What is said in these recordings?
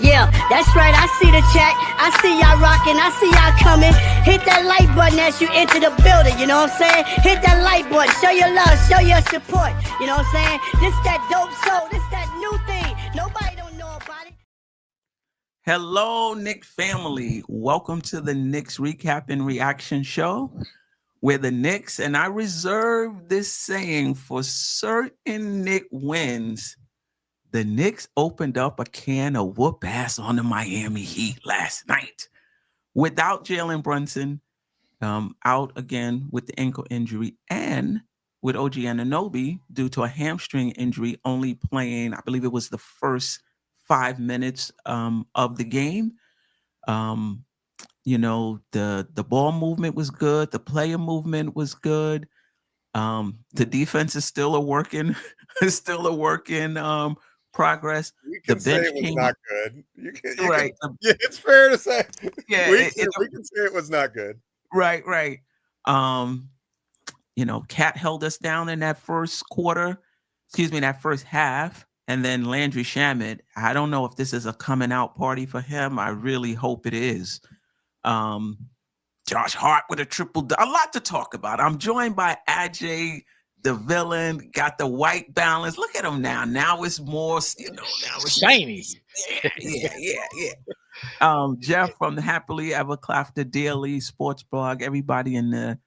Yeah, that's right. I see the chat. I see y'all rocking. I see y'all coming. Hit that like button as you enter the building. You know what I'm saying? Hit that like button. Show your love. Show your support. You know what I'm saying? This that dope soul. This that new thing. Nobody don't know about it. Hello, Knick family. Welcome to the Knicks Recap and Reaction Show. We're the Knicks, and I reserve this saying for certain Knick wins. The Knicks opened up a can of whoop ass on the Miami Heat last night. Without Jalen Brunson, out again with the ankle injury, and with OG Anunoby due to a hamstring injury, only playing, I believe it was the first 5 minutes of the game. The ball movement was good. The player movement was good. The defense is still a working, progress. You can say it was not good. Right. Yeah, it's fair to say. Yeah, we can say it was not good. Right. Cat held us down in that first quarter. That first half. And then Landry Shamet, I don't know if this is a coming out party for him. I really hope it is. Josh Hart with a triple, a lot to talk about. I'm joined by Ajay, the villain, got the white balance. Look at him now. Now it's more, now it's shiny. Yeah. Geoff from the Happily Ever Klafter Daily Sports Blog. Everybody in the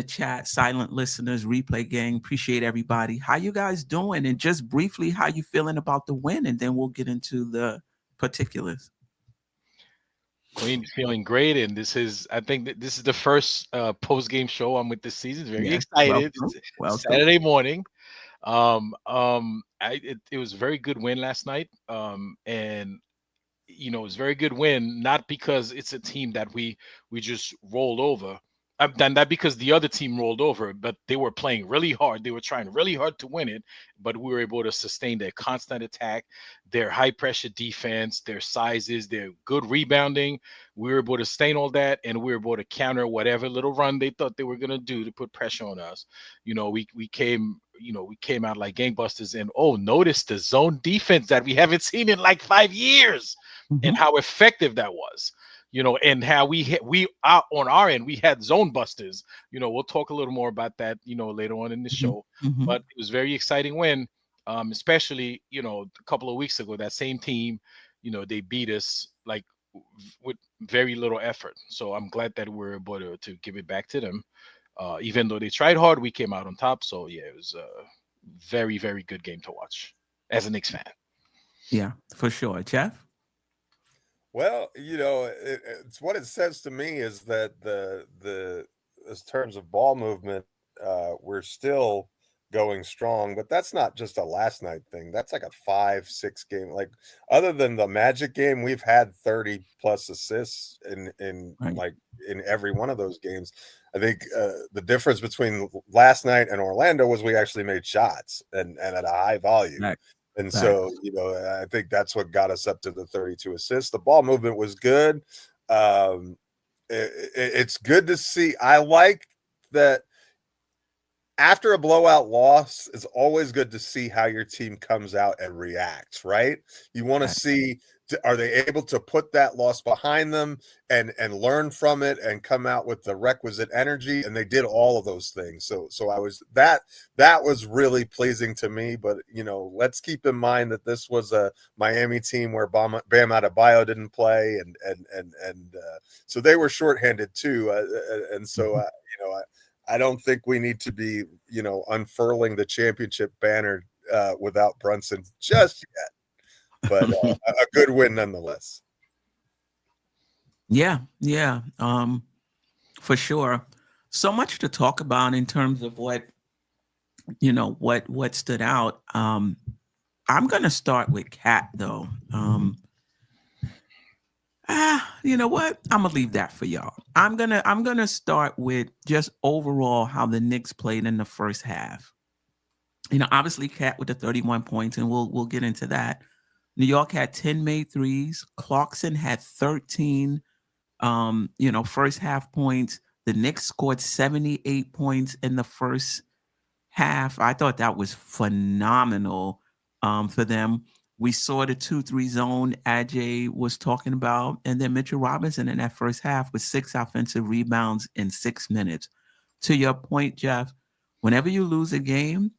chat, silent listeners, replay gang. Appreciate everybody. How you guys doing? And just briefly, how you feeling about the win? And then we'll get into the particulars. Feeling great, and I think that this is the first post-game show I'm with this season. Very excited. Welcome. Saturday morning. It was a very good win last night. And it was a very good win, not because it's a team that we just rolled over. Not because the other team rolled over, but they were playing really hard. They were trying really hard to win it, but we were able to sustain their constant attack, their high-pressure defense, their sizes, their good rebounding. We were able to sustain all that, and we were able to counter whatever little run they thought they were going to do to put pressure on us. We came out like gangbusters, and notice the zone defense that we haven't seen in like 5 years, and how effective that was. And how we out on our end, we had zone busters. We'll talk a little more about that, later on in the show. But it was a very exciting win, especially, a couple of weeks ago, that same team, they beat us like with very little effort. So I'm glad that we're able to give it back to them. Even though they tried hard, we came out on top. So, yeah, it was a very, very good game to watch as a Knicks fan. Yeah, for sure. Geoff? Well, it's what it says to me is that in terms of ball movement, we're still going strong, but that's not just a last night thing. That's like a 5-6 game. Like, other than the Magic game, we've had 30 plus assists in every one of those games. I think the difference between last night and Orlando was we actually made shots and at a high volume. Right. And so, I think that's what got us up to the 32 assists. The ball movement was good. It's good to see. I like that after a blowout loss, it's always good to see how your team comes out and reacts, right? You want to see, are they able to put that loss behind them and learn from it and come out with the requisite energy? And they did all of those things. So that was really pleasing to me. But, let's keep in mind that this was a Miami team where Bam Adebayo didn't play. And so they were shorthanded too. I don't think we need to be, unfurling the championship banner without Brunson just yet. But a good win nonetheless. Yeah. For sure. So much to talk about in terms of what stood out. I'm going to start with Cat, though. You know what? I'm gonna leave that for y'all. I'm gonna start with just overall how the Knicks played in the first half. Obviously Cat with the 31 points, and we'll get into that. New York had 10 made threes. Clarkson had 13 first half points. The Knicks scored 78 points in the first half. I thought that was phenomenal for them. We saw the 2-3 zone Ajay was talking about, and then Mitchell Robinson in that first half with 6 offensive rebounds in 6 minutes. To your point, Geoff, whenever you lose a game,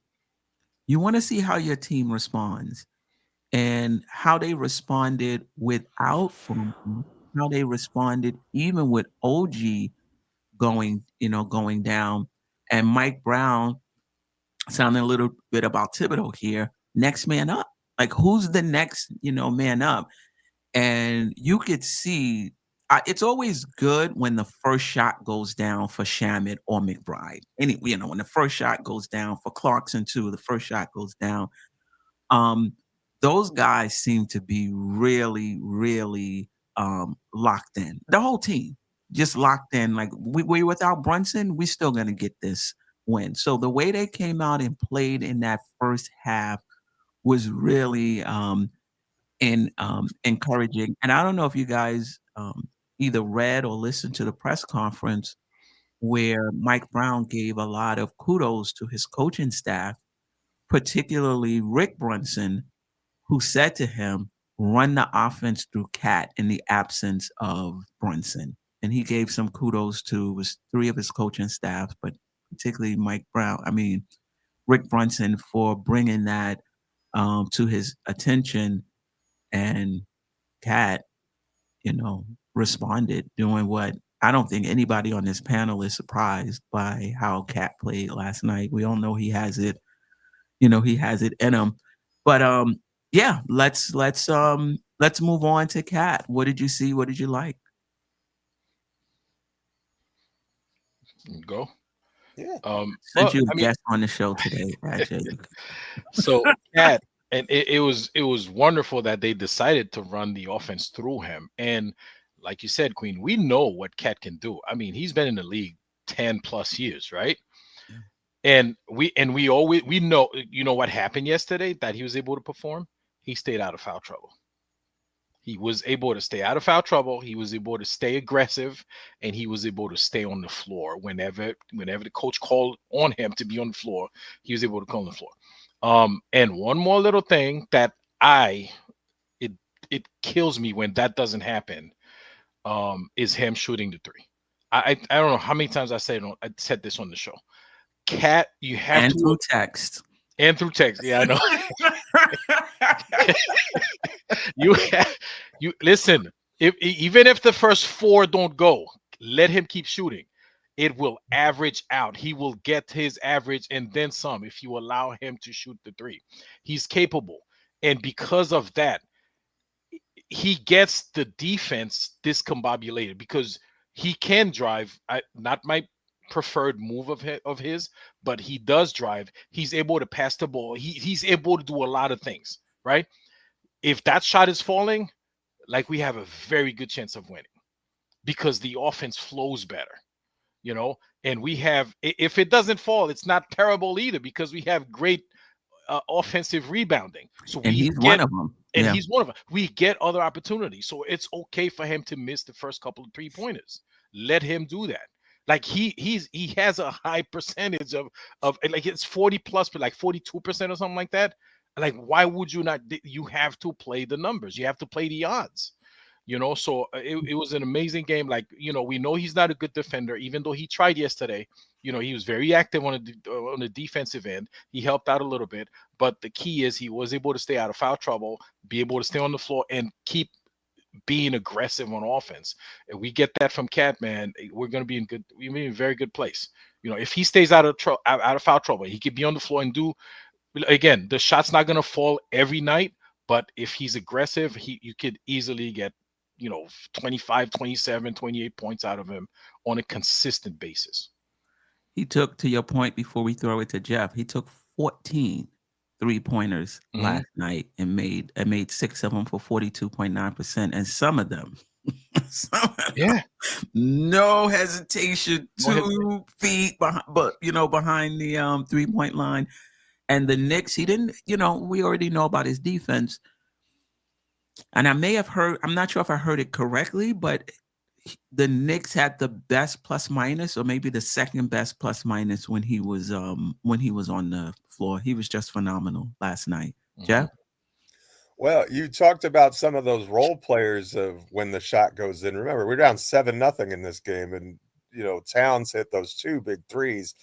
you want to see how your team responds and how they responded without Brunson, how they responded even with OG going down, and Mike Brown sounding a little bit about Thibodeau here. Next man up. Like, who's the next, man up? And you could see it's always good when the first shot goes down for Shamet or McBride. When the first shot goes down for Clarkson too, the first shot goes down. Those guys seem to be really, really locked in. The whole team just locked in. Like, we without Brunson, we still gonna get this win. So the way they came out and played in that first half was really encouraging. And I don't know if you guys either read or listened to the press conference where Mike Brown gave a lot of kudos to his coaching staff, particularly Rick Brunson, who said to him, run the offense through Cat in the absence of Brunson. And he gave some kudos to 3 of his coaching staff, but particularly Rick Brunson, for bringing that to his attention. And Cat, responded, doing what I don't think anybody on this panel is surprised by how Cat played last night. We all know he has it, he has it in him. But yeah, let's move on to Cat. What did you see? What did you like? Go. Yeah. Since you guest on the show today, so Cat, and it was wonderful that they decided to run the offense through him. And like you said, Queen, we know what Cat can do. I mean, he's been in the league 10 plus years, right? And we know, what happened yesterday, that he was able to perform. He stayed out of foul trouble. He was able to stay out of foul trouble. He was able to stay aggressive, and he was able to stay on the floor whenever the coach called on him to be on the floor. He was able to come on the floor. And one more little thing that it kills me when that doesn't happen, is him shooting the 3. I don't know how many times I said this on the show. Cat, you have and to through text. And through text. Yeah, I know. you listen, even if the first 4 don't go, let him keep shooting. It will average out. He will get his average and then some if you allow him to shoot the 3. He's capable. And because of that, he gets the defense discombobulated because he can drive. Not my preferred move of his, but he does drive. He's able to pass the ball. He's able to do a lot of things, right? If that shot is falling, like, we have a very good chance of winning because the offense flows better, and we have, if it doesn't fall, it's not terrible either because we have great offensive rebounding. So he's one of them. And he's one of them. We get other opportunities. So it's okay for him to miss the first couple of 3-pointers. Let him do that. Like, he has a high percentage of like, it's 40 plus, but like 42% or something like that. Like, why would you not? You have to play the numbers. You have to play the odds. So it was an amazing game. Like, we know he's not a good defender, even though he tried yesterday. He was very active on the defensive end. He helped out a little bit, but the key is he was able to stay out of foul trouble, be able to stay on the floor, and keep being aggressive on offense. And we get that from Cat, man. We're going to be in a very good place. If he stays out of foul trouble, he could be on the floor and do. Again, the shot's not going to fall every night, but if he's aggressive, you could easily get 25, 27, 28 points out of him on a consistent basis. He took, to your point before we throw it to Geoff, he took 14 3-pointers last night and made 6 of them for 42.9%. And some of them, no hesitation, 2 feet behind the 3-point line. And the Knicks, he didn't, we already know about his defense. And I may have heard, I'm not sure if I heard it correctly, but the Knicks had the best plus minus, or maybe the second best plus minus when he was on the floor. He was just phenomenal last night. Geoff? Well, you talked about some of those role players of when the shot goes in. Remember, we're down 7-0 in this game, and Towns hit those 2 big threes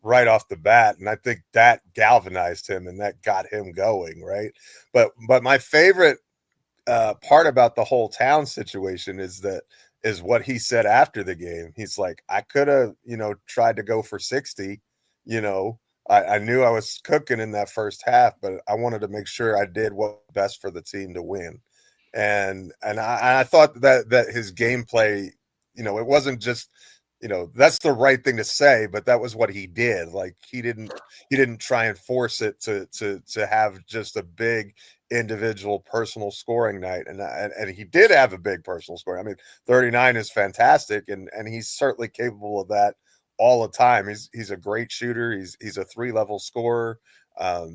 right off the bat, and I think that galvanized him and that got him going, right? But my favorite part about the whole Town situation is what he said after the game. He's like, I could have, tried to go for 60, I knew I was cooking in that first half, but I wanted to make sure I did what was best for the team to win. And I thought that his gameplay, it wasn't just, that's the right thing to say, but that was what he did. Like he didn't try and force it to have just a big individual personal scoring night. And he did have a big personal scoring. I mean, 39 is fantastic, and he's certainly capable of that all the time. He's a great shooter. He's a 3-level scorer.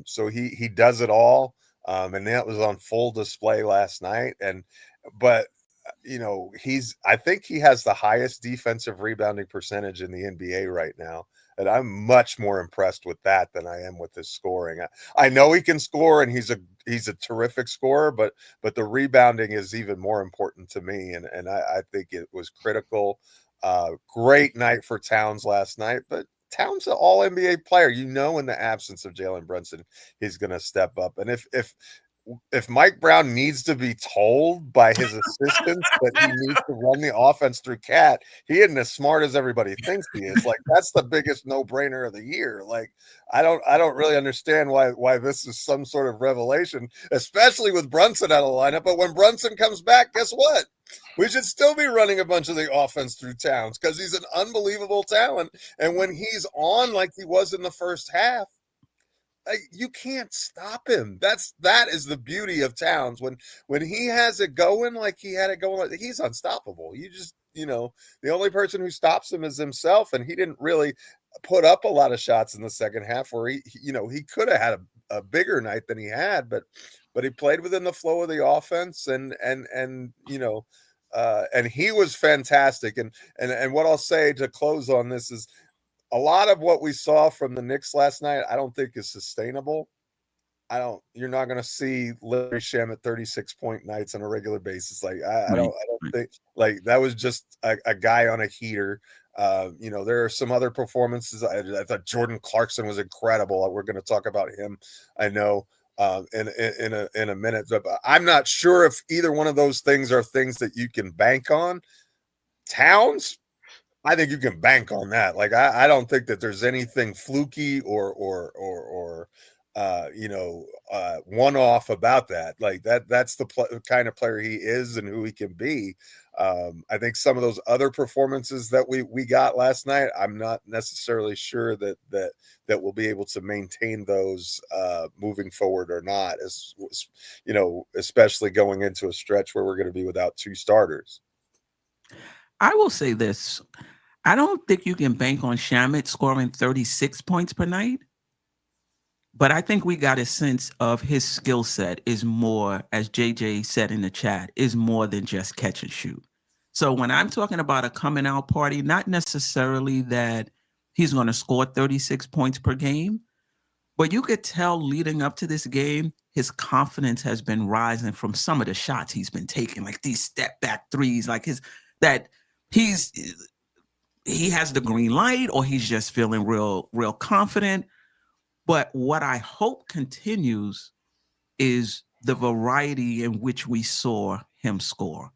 So he does it all. And that was on full display last night. But I think he has the highest defensive rebounding percentage in the NBA right now. And I'm much more impressed with that than I am with his scoring. I know he can score, and he's a terrific scorer, but the rebounding is even more important to me. And I think it was critical. Great night for Towns last night, but Towns an all-NBA player. In the absence of Jalen Brunson, he's going to step up. And if Mike Brown needs to be told by his assistants that he needs to run the offense through Cat, he isn't as smart as everybody thinks he is. Like, that's the biggest no-brainer of the year. Like, I don't really understand why this is some sort of revelation, especially with Brunson out of the lineup. But when Brunson comes back, guess what? We should still be running a bunch of the offense through Towns because he's an unbelievable talent. And when he's on like he was in the first half, you can't stop him. That is the beauty of Towns. When he has it going like he had it going, he's unstoppable. You just, the only person who stops him is himself, and he didn't really put up a lot of shots in the second half where he could have had a bigger night than he had, but he played within the flow of the offense, and he was fantastic. And what I'll say to close on this is, a lot of what we saw from the Knicks last night, I don't think is sustainable. You're not going to see Larry Shamet 36-point nights on a regular basis. Like I don't think, like, that was just a guy on a heater. There are some other performances. I thought Jordan Clarkson was incredible. We're going to talk about him, I know, in a minute, but I'm not sure if either one of those things are things that you can bank on. Towns, I think you can bank on that. Like, I don't think that there's anything fluky or one-off about that. Like that's the kind of player he is and who he can be. I think some of those other performances that we got last night, I'm not necessarily sure that we'll be able to maintain those moving forward or not, as especially going into a stretch where we're going to be without 2 starters. I will say this. I don't think you can bank on Shamet scoring 36 points per night, but I think we got a sense of his skill set is more, as JJ said in the chat, is more than just catch and shoot. So when I'm talking about a coming out party, not necessarily that he's going to score 36 points per game, but you could tell leading up to this game, his confidence has been rising from some of the shots he's been taking, like these step back threes, like he has the green light, or he's just feeling real confident. But what I hope continues is the variety in which we saw him score,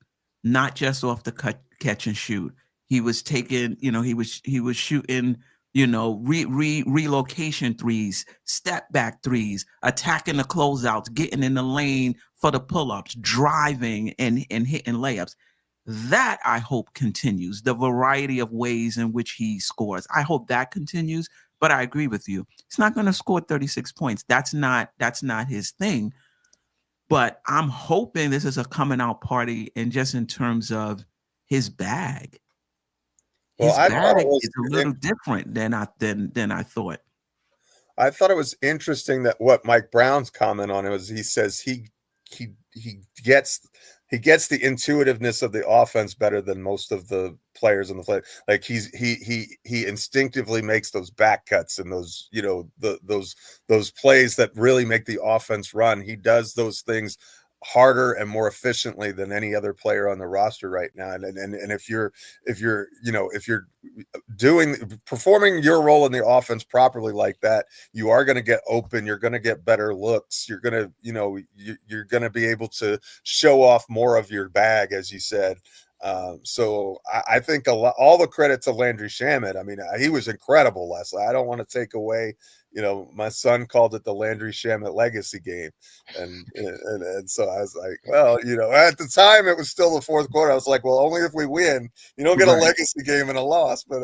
not just off the catch and shoot. He was taking, he was shooting, relocation threes, step back threes, attacking the closeouts, getting in the lane for the pull-ups, driving and hitting layups. That I hope continues, the variety of ways in which he scores. I hope that continues, but I agree with you. He's not going to score 36 points. That's not his thing. But I'm hoping this is a coming out party, and just in terms of his bag. His bag is a little different than I thought. I thought it was interesting that what Mike Brown's comment on it was, he says he gets he gets the intuitiveness of the offense better than most of the players in the play. Like he instinctively makes those back cuts and those, you know, those plays that really make the offense run. He does those things harder and more efficiently than any other player on the roster right now. And if you're performing your role in the offense properly like that, you are going to get open. You're going to get better looks. You're going to, you're going to be able to show off more of your bag, as you said. So I think all the credit to Landry Shamet. I mean, he was incredible last night. I don't want to take away, my son called it the Landry Shamet legacy game. And so I was like, well, at the time it was still the fourth quarter. I was like, well, only if we win. You don't get a legacy game and a loss, but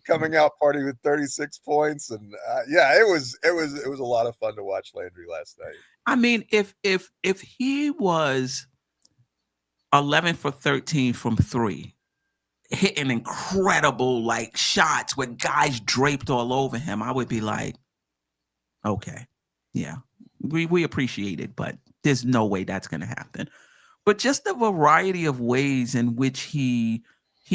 coming out party with 36 points, and it was a lot of fun to watch Landry last night. I mean, if he was 11 for 13 from 3, hitting incredible like shots with guys draped all over him, I would be like, okay, yeah, we appreciate it, but there's no way that's going to happen. But just the variety of ways in which he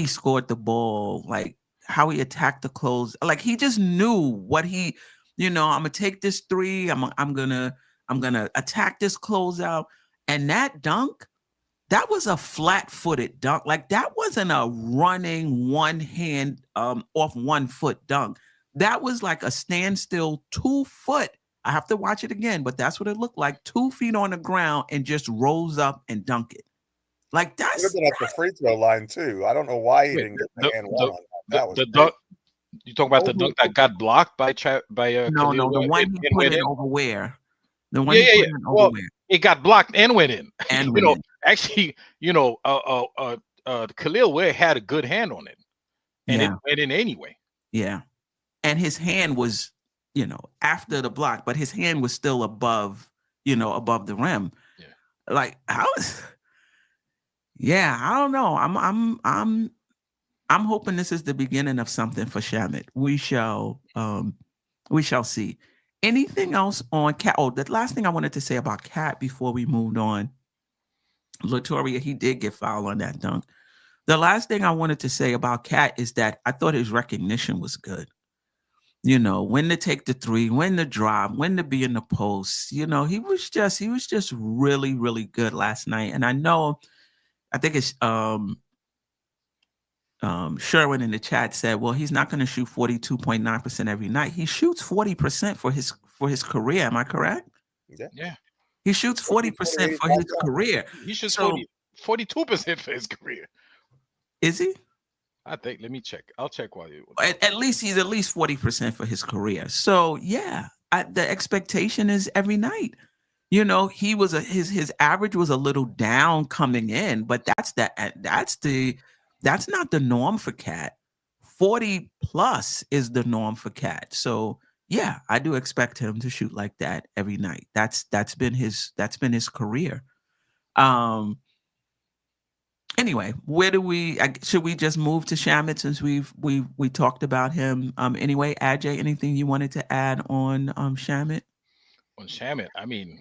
scored the ball, like how he attacked the close, like he just knew what I'm gonna take this 3, I'm gonna attack this closeout, and that dunk. That was a flat-footed dunk. Like that wasn't a running one hand off 1 foot dunk. That was like a standstill 2 foot. I have to watch it again, but that's what it looked like. 2 feet on the ground and just rose up and dunk it. Like that's at the free throw line too. I don't know why he didn't get the hand one on that. That was the dunk. You talking about the dunk that got blocked by no, the one he put in over where? The one yeah. Well, it got blocked and went in. And actually, Khalil Ware had a good hand on it, and it went in anyway. Yeah, and his hand was, after the block, but his hand was still above, above the rim. Yeah, like I was. Yeah, I don't know. I'm hoping this is the beginning of something for Shamet. We shall see. Anything else on Cat? Oh, the last thing I wanted to say about Cat before we moved on. Latoria, he did get fouled on that dunk. The last thing I wanted to say about Cat is that I thought his recognition was good. When to take the 3, when to drop, when to be in the post. He was just really, really good last night. And I think it's Sherwin in the chat said, well, he's not going to shoot 42.9% every night. He shoots 40% for his career. Am I correct? Yeah. He shoots 40% for his career. He shoots 42% for his career. Is he? I think. Let me check. I'll check while you. At least he's at least 40% for his career. So yeah, the expectation is every night. He was his average was a little down coming in, but that's not the norm for Cat. 40 plus is the norm for Cat. So yeah, I do expect him to shoot like that every night. That's been his career. Anyway, should we just move to Shamet since we talked about him? Anyway, Ajay, anything you wanted to add on Shamet? On Shamet, I mean,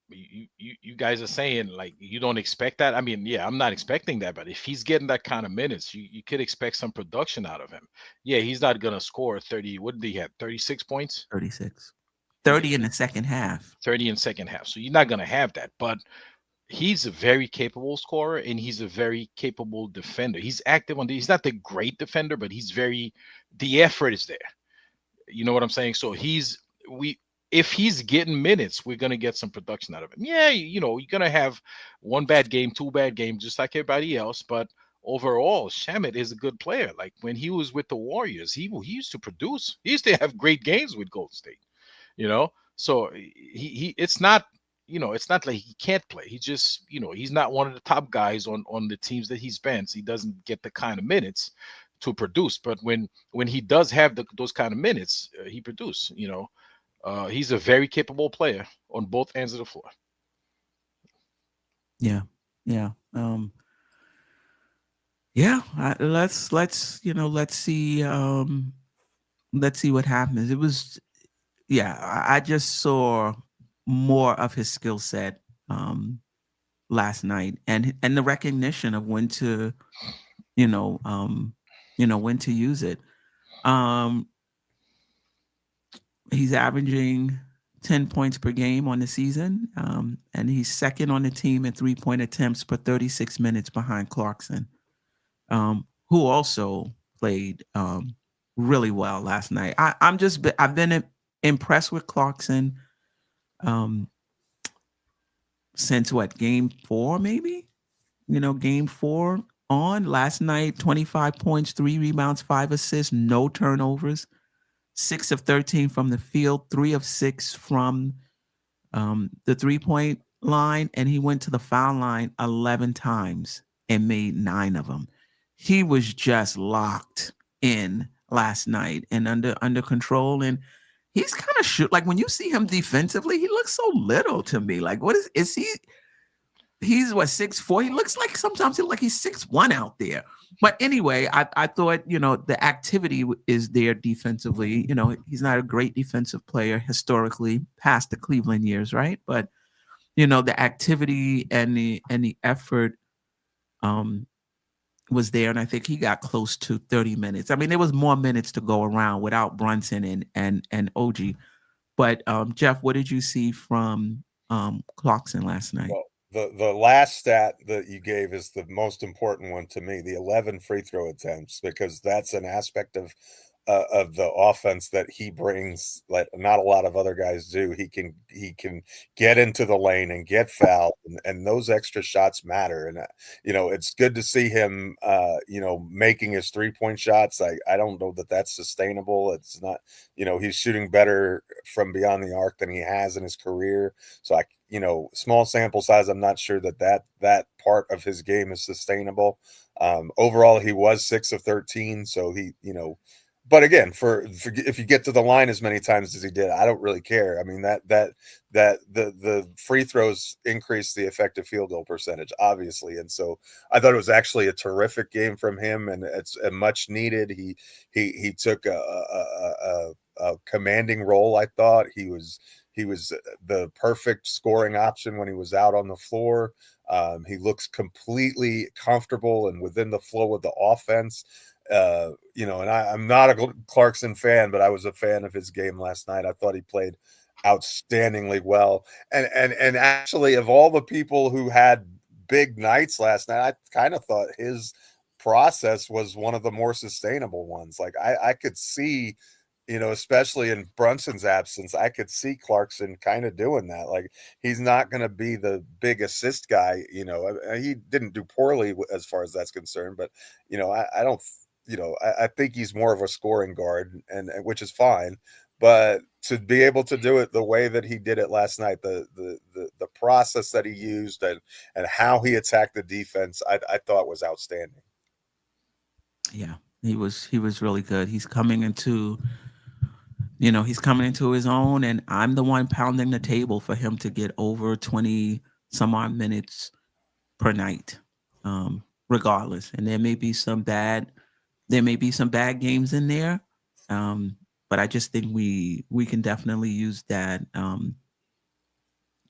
you guys are saying like you don't expect that. I mean, yeah, I'm not expecting that, but if he's getting that kind of minutes, you could expect some production out of him. Yeah, he's not gonna score 30. What did he have? 36 points? 36. 30 in the second half. 30 in second half. So you're not gonna have that, but he's a very capable scorer and he's a very capable defender. He's active he's not the great defender, but the effort is there. You know what I'm saying? So if he's getting minutes, we're going to get some production out of him. Yeah, you're going to have 1 bad game, 2 bad games, just like everybody else. But overall, Shamet is a good player. Like when he was with the Warriors, he used to produce. He used to have great games with Golden State, So it's not, it's not like he can't play. He just, he's not one of the top guys on the teams that he's been. So he doesn't get the kind of minutes to produce. But when he does have those kind of minutes, he produces, he's a very capable player on both ends of the floor. Yeah. Let's see what happens. It was, I just saw more of his skill set last night, and the recognition of when to, when to use it. He's averaging 10 points per game on the season, and he's second on the team in 3-point attempts per 36 minutes behind Clarkson, who also played really well last night. I've been impressed with Clarkson since game 4, maybe. Game 4 on last night. 25 points, 3 rebounds, 5 assists, no turnovers. 6 of 13 from the field, 3 of 6 from the 3-point line, and he went to the foul line 11 times and made 9 of them. He was just locked in last night and under control, and he's kind of like when you see him defensively, he looks so little to me. Like, what is he? He's 6'4". He looks like sometimes he looks like he's 6'1" out there. But anyway, I thought, the activity is there defensively. He's not a great defensive player historically past the Cleveland years, right? But the activity and the effort was there, and I think he got close to 30 minutes. I mean, there was more minutes to go around without Brunson and OG. But Geoff, what did you see from Clarkson last night? Well, the last stat that you gave is the most important one to me, the 11 free throw attempts, because that's an aspect of the offense that he brings that not a lot of other guys do. He can get into the lane and get fouled, and those extra shots matter. And it's good to see him making his 3-point shots. I don't know that that's sustainable. It's not, he's shooting better from beyond the arc than he has in his career. So small sample size, I'm not sure that part of his game is sustainable. Overall, he was 6 of 13, so he, but again, for if you get to the line as many times as he did, I don't really care. I mean, that the free throws increase the effective field goal percentage, obviously, and so I thought it was actually a terrific game from him, and it's a much needed. He took a commanding role. I thought he was the perfect scoring option when he was out on the floor. He looks completely comfortable and within the flow of the offense. And I'm not a Clarkson fan, but I was a fan of his game last night. I thought he played outstandingly well. And actually, of all the people who had big nights last night, I kind of thought his process was one of the more sustainable ones. Like I could see, especially in Brunson's absence, I could see Clarkson kind of doing that. Like, he's not going to be the big assist guy. He didn't do poorly as far as that's concerned, but, I don't, I think he's more of a scoring guard, and which is fine. But to be able to do it the way that he did it last night, the process that he used and how he attacked the defense, I thought was outstanding. Yeah, he was really good. He's coming into his own, and I'm the one pounding the table for him to get over 20 some odd minutes per night, regardless. And there may be some bad games in there, but I just think we can definitely use that,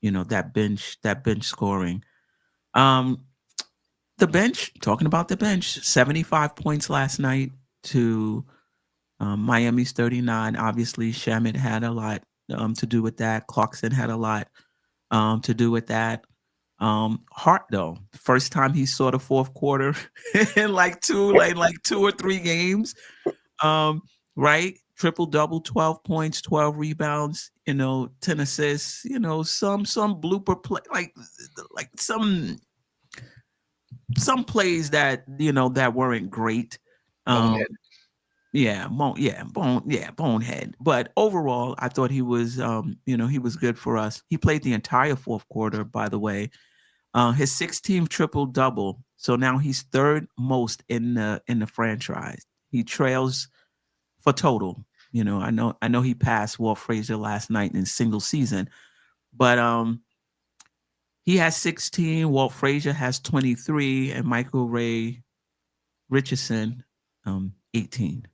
that bench scoring. The bench, talking about the bench, 75 points last night to Miami's 39. Obviously, Shamet had a lot to do with that. Clarkson had a lot to do with that. Hart, though, first time he saw the fourth quarter in like two or three games, right? Triple double, 12 points, 12 rebounds, 10 assists, some blooper play, like some plays that that weren't great. Bonehead. But overall, I thought he was, he was good for us. He played the entire fourth quarter, by the way. His 16th triple double, so now he's third most in the franchise. He trails for total. I know he passed Walt Frazier last night in single season, but he has 16. Walt Frazier has 23, and Michael Ray Richardson 18.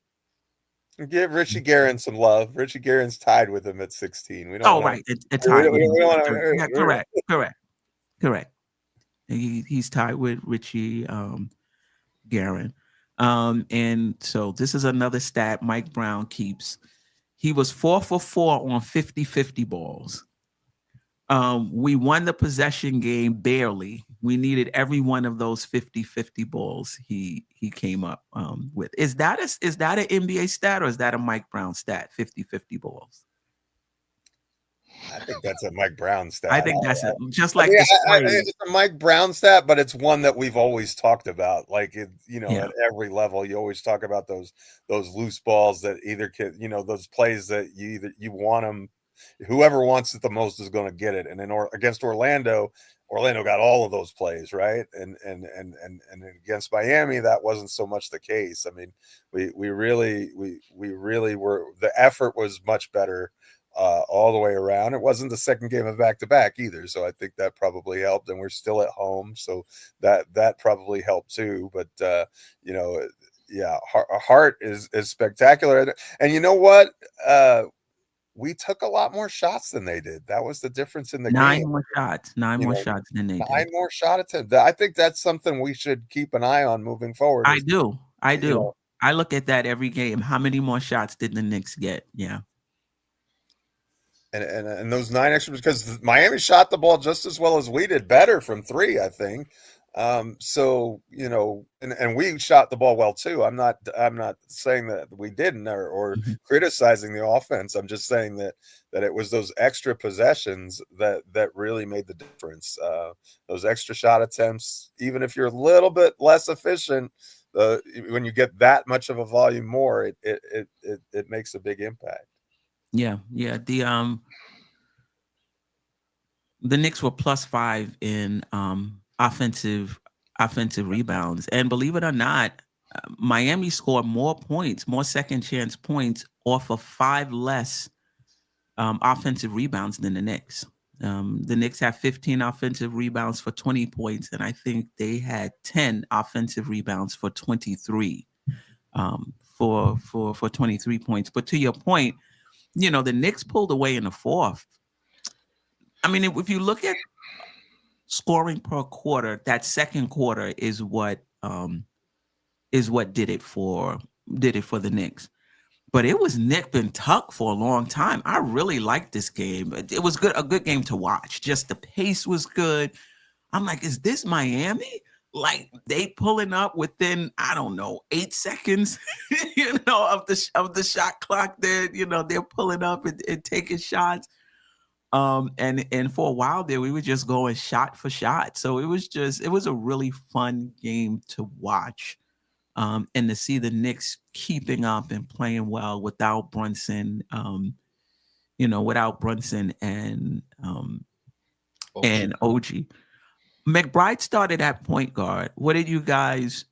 Give Richie Guerin some love. Richie Guerin's tied with him at 16. We don't. Oh, right, it's tied with him. Yeah, correct. He's tied with Richie Guerin. And so this is another stat Mike Brown keeps. He was 4 for 4 on 50-50 balls. We won the possession game barely. We needed every one of those 50-50 balls he came up with. Is that an NBA stat, or is that a Mike Brown stat, 50-50 balls? I think that's a Mike Brown stat. I think that's just I like mean, the sprays. it's a Mike Brown stat, but it's one that we've always talked about. Like, Yeah. at every level, you always talk about those loose balls that either can, those plays that you want them. Whoever wants it the most is going to get it. And against Orlando got all of those plays, right? And against Miami, that wasn't so much the case. I mean, we really were. The effort was much better all the way around. It wasn't the second game of back-to-back either, so I think that probably helped. And we're still at home, so that probably helped too. But yeah, Hart is spectacular. And you know what? We took a lot more shots than they did. That was the difference in the game. Nine more shots than they did. 9 more shot attempts. I think that's something we should keep an eye on moving forward. I do. I look at that every game. How many more shots did the Knicks get? Yeah. And those 9 extra, because Miami shot the ball just as well as we did, better from 3, I think. So and we shot the ball well too. I'm not saying that we didn't or criticizing the offense. I'm just saying that it was those extra possessions that really made the difference. Those extra shot attempts, even if you're a little bit less efficient, when you get that much of a volume more, it makes a big impact. Yeah. The Knicks were +5 in offensive rebounds, and believe it or not, Miami scored more second chance points off of 5 less offensive rebounds than the Knicks. The Knicks have 15 offensive rebounds for 20 points, and I think they had 10 offensive rebounds for 23 for 23 points. But to your point, the Knicks pulled away in the fourth. I mean, if you look at scoring per quarter, that second quarter is what did it for the Knicks. But it was nip and tuck for a long time. I really liked this game. It was a good game to watch. Just the pace was good. I'm like, is this Miami? Like, they pulling up within, I don't know, 8 seconds, of the shot clock. They're pulling up and taking shots. And for a while there, we were just going shot for shot. So it was a really fun game to watch. And to see the Knicks keeping up and playing well without Brunson, and OG. McBride started at point guard. How do you guys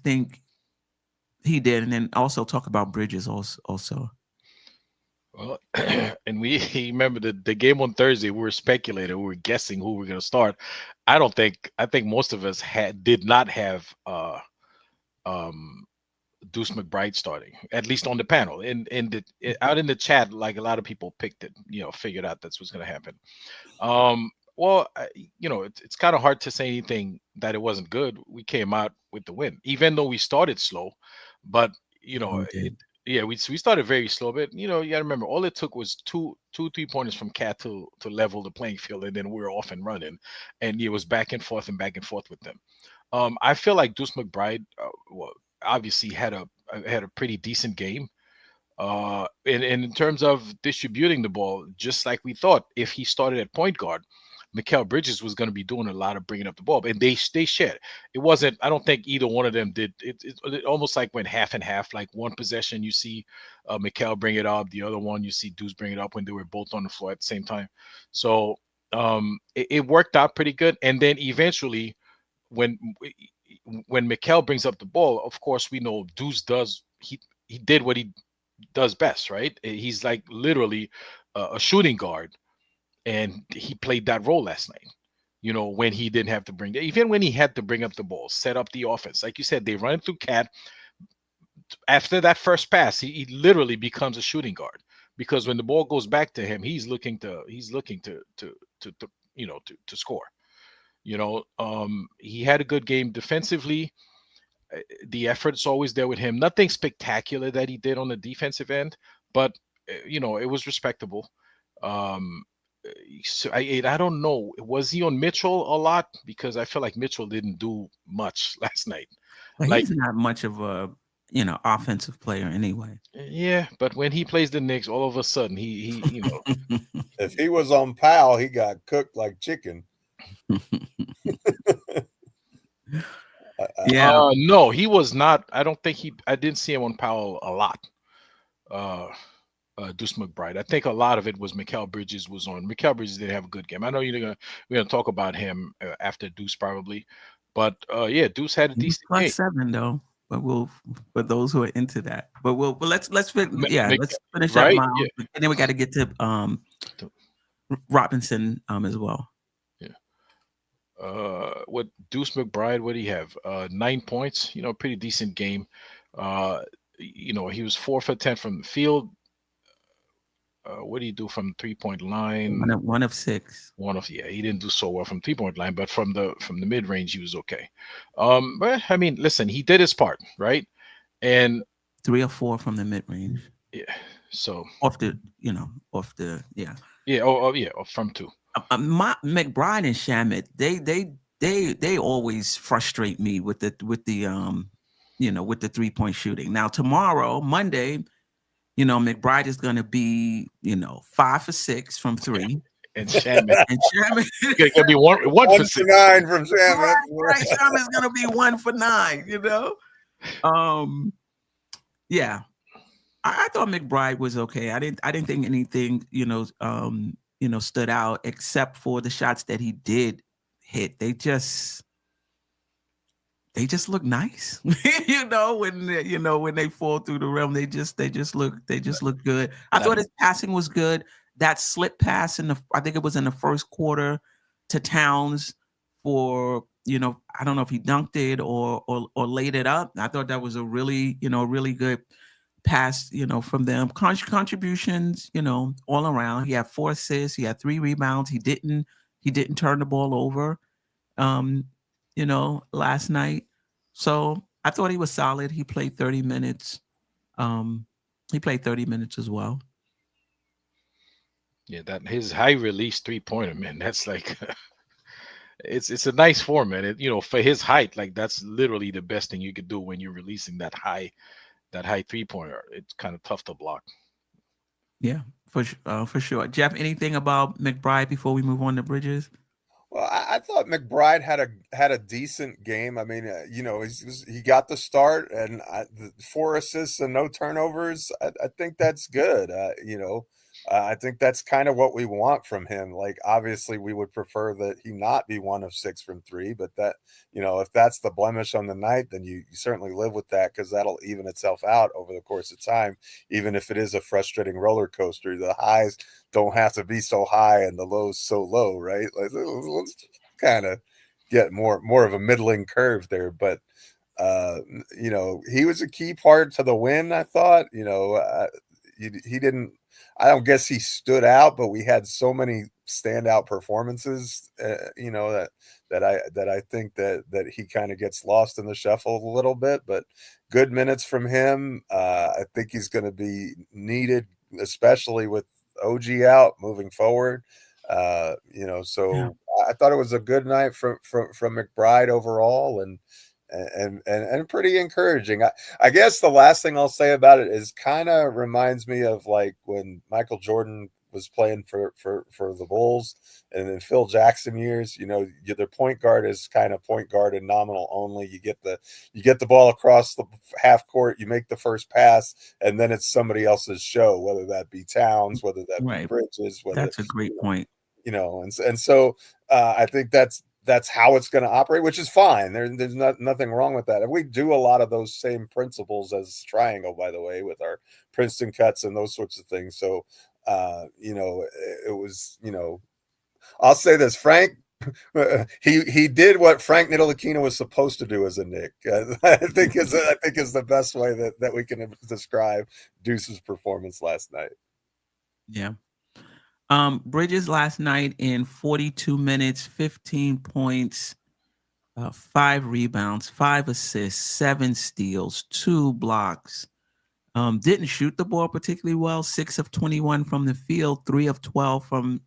think he did? And then also talk about Bridges also. Well, and we remember the game on Thursday, we were speculating, we were guessing who we were going to start. I think most of us did not have Deuce McBride starting, at least on the panel. And out in the chat, like, a lot of people picked it, figured out that's what's going to happen. Well, it's kind of hard to say anything that it wasn't good. We came out with the win, even though we started slow. But we started very slow. But you got to remember, all it took was two 3-pointers from Cat to level the playing field, and then we were off and running, and it was back and forth with them. I feel like Deuce McBride, obviously had a pretty decent game. In terms of distributing the ball, just like we thought, if he started at point guard, Mikal Bridges was going to be doing a lot of bringing up the ball, and they shared. It wasn't. I don't think either one of them did. It almost like went half and half. Like, one possession, you see Mikal bring it up, the other one you see Deuce bring it up when they were both on the floor at the same time. So it worked out pretty good. And then eventually, when Mikal brings up the ball, of course we know Deuce he did what he does best, right? He's like literally a shooting guard. And he played that role last night, when he didn't have to even when he had to bring up the ball, set up the offense. Like you said, they run it through Cat. After that first pass, he literally becomes a shooting guard, because when the ball goes back to him, he's looking to score. He had a good game defensively. The effort's always there with him. Nothing spectacular that he did on the defensive end, but it was respectable. So I don't know. Was he on Mitchell a lot? Because I feel like Mitchell didn't do much last night. But Like, he's not much of a offensive player anyway. yeah, but when he plays the Knicks, all of a sudden he If he was on Powell, he got cooked like chicken. Yeah. No, he was not. I don't think I didn't see him on Powell a lot. Deuce McBride. I think a lot of it was Mikal Bridges was on. Mikal Bridges didn't have a good game. I know we're gonna talk about him after Deuce probably, but yeah, Deuce had a decent game. +7 though. But for those who are into that. But let's let's finish right? up Miles, Yeah. and then we got to get to Robinson as well. What Deuce McBride? What do you have? 9 points. Pretty decent game. He was 4 for 10 from the field. What do you do from 3-point line? One of 6. He didn't do so well from 3-point line, but from the mid range he was okay. But I mean, listen, he did his part, right? And 3 or 4 from the mid range. Yeah. So off the yeah. Yeah. Oh yeah. From 2. McBride and Shamet, they always frustrate me with the 3-point shooting. Now tomorrow, Monday, McBride is going to be 5 for 6 from 3. And Shamet it's gonna be one for 9 from Shamet. Right, Shamet's gonna be 1 for 9. Yeah. I thought McBride was okay. I didn't think anything stood out except for the shots that he did hit. They just look nice. When they fall through the rim, they just look good. I thought his passing was good. That slip pass I think it was in the first quarter to Towns for, I don't know if he dunked it or laid it up. I thought that was a really, really good pass, from them. Contributions, all around. He had 4 assists, he had 3 rebounds. He didn't turn the ball over last night. So I thought he was solid. He played 30 minutes. He played 30 minutes as well. Yeah, that his high release 3-pointer, man, that's like it's a nice format. For his height, like that's literally the best thing you could do when you're releasing that high 3-pointer. It's kind of tough to block. Yeah, for sure. Geoff, anything about McBride before we move on to Bridges? Well, I thought McBride had a decent game. I mean, he got the start and 4 assists and no turnovers. I think that's good. I think that's kind of what we want from him. Like, obviously, we would prefer that he not be 1 of 6 from 3, but that, if that's the blemish on the night, then you certainly live with that because that'll even itself out over the course of time, even if it is a frustrating roller coaster. The highs don't have to be so high and the lows so low, right? Let's kind of get more of a middling curve there. But, he was a key part to the win, I thought. He didn't. I don't guess he stood out, but we had so many standout performances, that I think that he kind of gets lost in the shuffle a little bit. But good minutes from him. I think he's going to be needed, especially with OG out moving forward. So yeah. I thought it was a good night from McBride overall, and pretty encouraging. I guess the last thing I'll say about it is kind of reminds me of like when Michael Jordan was playing for the Bulls, and in Phil Jackson years, their point guard is kind of point guard and nominal only. You get the ball across the half court, you make the first pass, and then it's somebody else's show, whether that be Towns, whether that be Bridges. That's a great point. And so I think that's how it's going to operate, which is fine. There's nothing wrong with that. And we do a lot of those same principles as Triangle, by the way, with our Princeton cuts and those sorts of things. So, it was, I'll say this, Frank, he did what Frank Ntilikina was supposed to do as a Knick. I think is the best way that we can describe Deuce's performance last night. Yeah. Bridges last night in 42 minutes, 15 points, 5 rebounds, 5 assists, 7 steals, 2 blocks. Didn't shoot the ball particularly well. 6 of 21 from the field, 3 of 12 from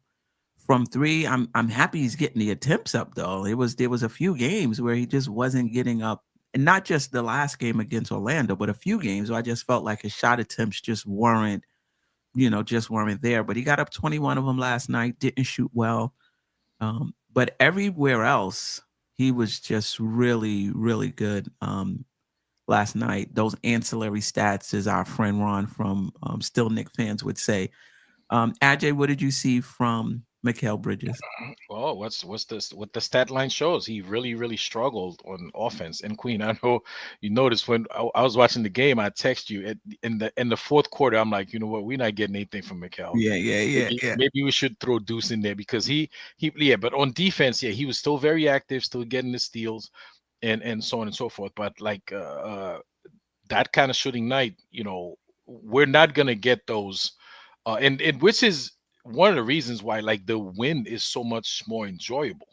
3. I'm happy he's getting the attempts up though. There was a few games where he just wasn't getting up, and not just the last game against Orlando, but a few games where I just felt like his shot attempts just weren't there. But he got up 21 of them last night. Didn't shoot well, but everywhere else he was just really, really good. Last night, those ancillary stats, as our friend Ron from Still Knick fans would say. Ajay, what did you see from Mikal Bridges? Well, what the stat line shows? He really struggled on offense. And Queen, I know you noticed when I was watching the game, I text you in the fourth quarter. I'm like, you know what? We're not getting anything from Mikal. Maybe we should throw Deuce in there because he. But on defense, he was still very active, still getting the steals, and so on and so forth. But like that kind of shooting night, we're not gonna get those, and which is one of the reasons why like the win is so much more enjoyable,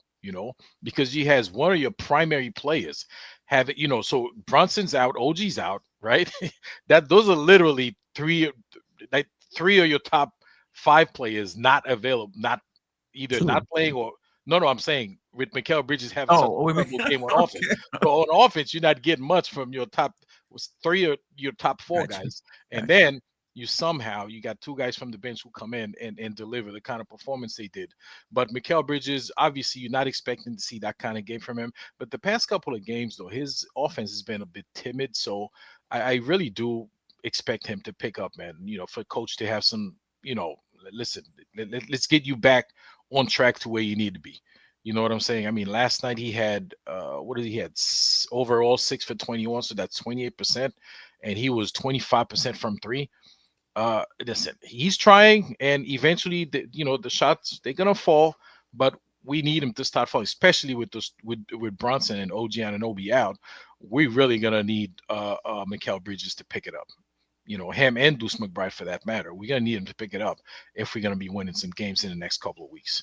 because he has one of your primary players have it, so Brunson's out, OG's out, right? Those are literally three of your top 5 players not available, not either not playing or no, I'm saying with Mikal Bridges having such a terrible game on offense. So on offense, you're not getting much from your top 3 of your top 4 guys. And then you got 2 guys from the bench who come in and deliver the kind of performance they did. But Mikal Bridges, obviously, you're not expecting to see that kind of game from him. But the past couple of games, though, his offense has been a bit timid. So I really do expect him to pick up, man. For coach to have some, listen, let's get you back on track to where you need to be. You know what I'm saying? I mean, last night he had overall 6 for 21, so that's 28%, and he was 25% from 3. Listen, he's trying, and eventually, the shots they're gonna fall, but we need him to start falling, especially with Brunson and OG Anunoby out. We're really gonna need Mikal Bridges to pick it up. Him and Deuce McBride for that matter. We're gonna need him to pick it up if we're gonna be winning some games in the next couple of weeks.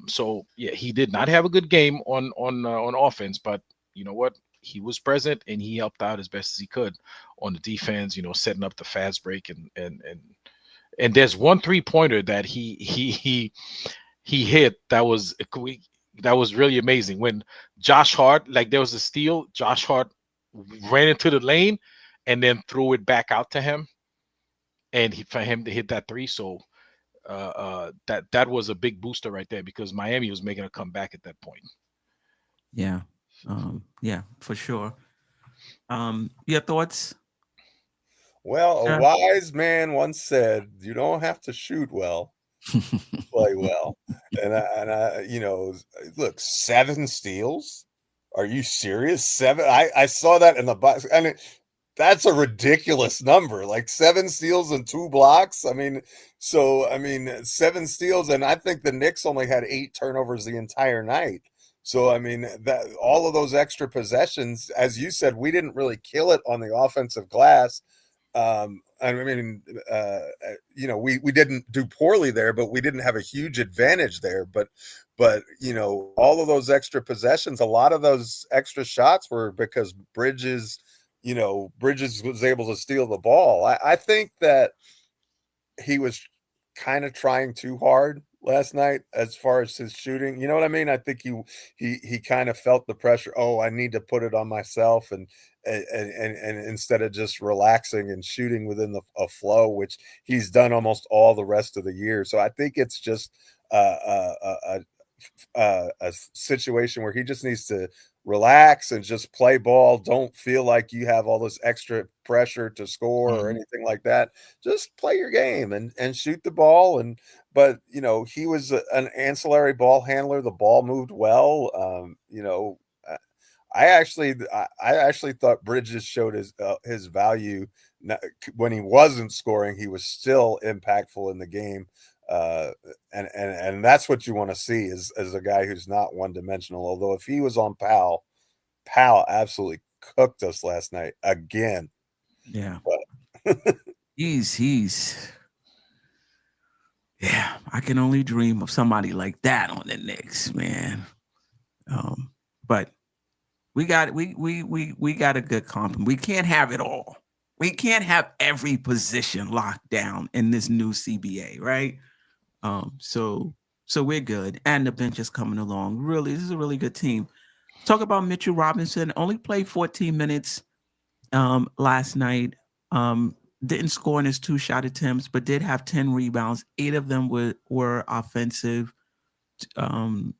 So yeah, he did not have a good game on offense, but you know what? He was present and he helped out as best as he could on the defense. Setting up the fast break and there's one 3-pointer that he hit that was really amazing. When Josh Hart, like there was a steal, Josh Hart ran into the lane and then threw it back out to him, and for him to hit that 3. So that was a big booster right there because Miami was making a comeback at that point. Yeah, for sure. Your thoughts? Well, a wise man once said, "You don't have to shoot well, play well." And I, look, 7 steals. Are you serious? 7? I saw that in the box. I mean, that's a ridiculous number. Like 7 steals and 2 blocks. I mean, 7 steals, and I think the Knicks only had 8 turnovers the entire night. So I mean, that all of those extra possessions, as you said, we didn't really kill it on the offensive glass. I mean, we didn't do poorly there, but we didn't have a huge advantage there. But all of those extra possessions, a lot of those extra shots were because Bridges was able to steal the ball. I think that he was kind of trying too hard last night as far as his shooting. You know what I mean? I think he kind of felt the pressure. Oh, I need to put it on myself, and instead of just relaxing and shooting within a flow, which he's done almost all the rest of the year. So I think it's just a situation where he just needs to relax and just play ball. Don't feel like you have all this extra pressure to score or anything like that. Just play your game and shoot the ball. But he was an ancillary ball handler. The ball moved well. I actually thought Bridges showed his value when he wasn't scoring. He was still impactful in the game. And that's what you want to see is a guy who's not one-dimensional. Although if he was on Powell absolutely cooked us last night again. Yeah, but he's Yeah, I can only dream of somebody like that on the Knicks, man. But we got a good complement. We can't have it all. We can't have every position locked down in this new CBA, right? So we're good, and the bench is coming along. Really, this is a really good team. Talk about Mitchell Robinson. Only played 14 minutes last night. Didn't score in his 2 shot attempts, but did have 10 rebounds. 8 of them were offensive. 2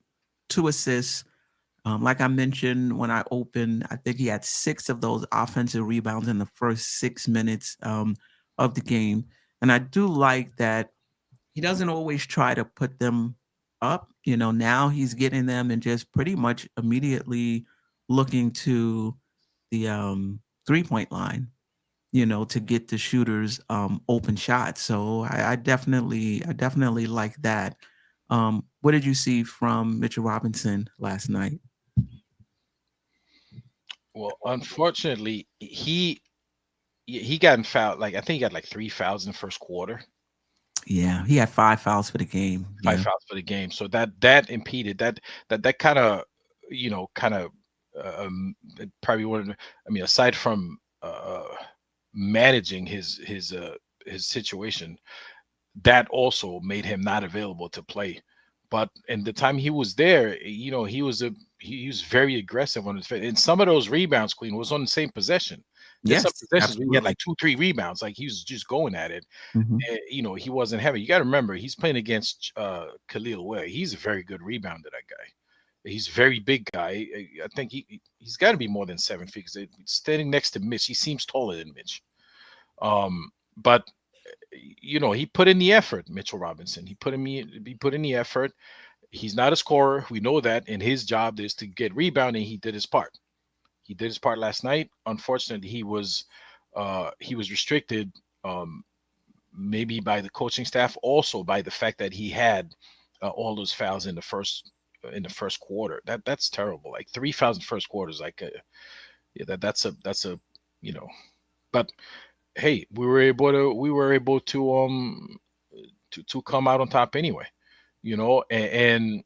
assists. Like I mentioned when I opened, I think he had 6 of those offensive rebounds in the first 6 minutes of the game. And I do like that he doesn't always try to put them up. Now he's getting them and just pretty much immediately looking to the 3-point line, to get the shooters open shots. So I definitely like that. What did you see from Mitchell Robinson last night? Well, unfortunately, he got fouled. Like I think he got like 3 fouls in the first quarter. Yeah, he had 5 fouls for the game. 5 fouls for the game. So that impeded that kind of probably one of the, I mean, aside from managing his situation, that also made him not available to play. But in the time he was there, he was very aggressive on his face. And some of those rebounds, Queen, was on the same possession. There's some possessions where he had like 2-3 rebounds, like he was just going at it. Mm-hmm. And, he wasn't heavy. You got to remember, he's playing against Khalil Ware. He's a very good rebounder, that guy. He's a very big guy. I think he's got to be more than 7 feet. Standing next to Mitch, he seems taller than Mitch. But he put in the effort, Mitchell Robinson. He put in the effort. He's not a scorer. We know that. And his job is to get rebounding. He did his part. He did his part last night. Unfortunately, he was restricted, maybe by the coaching staff, also by the fact that he had all those fouls in the first quarter. That's terrible. Like 3 fouls in the first quarter is like that's a but hey, we were able to come out on top anyway, and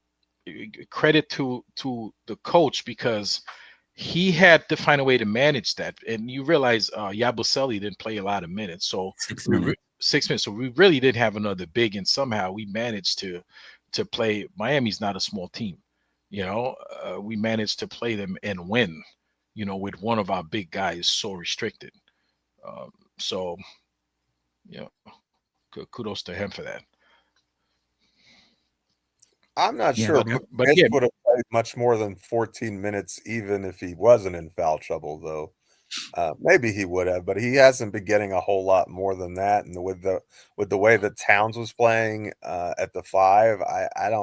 credit to the coach, because he had to find a way to manage that. And you realize Yabusele didn't play a lot of minutes, so 6 minutes. 6 minutes. So we really didn't have another big, and somehow we managed to play. Miami's not a small team, we managed to play them and win, with one of our big guys so restricted. So, kudos to him for that. I'm not sure, but yeah, would have played much more than 14 minutes, even if he wasn't in foul trouble, though. Maybe he would have, but he hasn't been getting a whole lot more than that. And with the way that Towns was playing at the 5,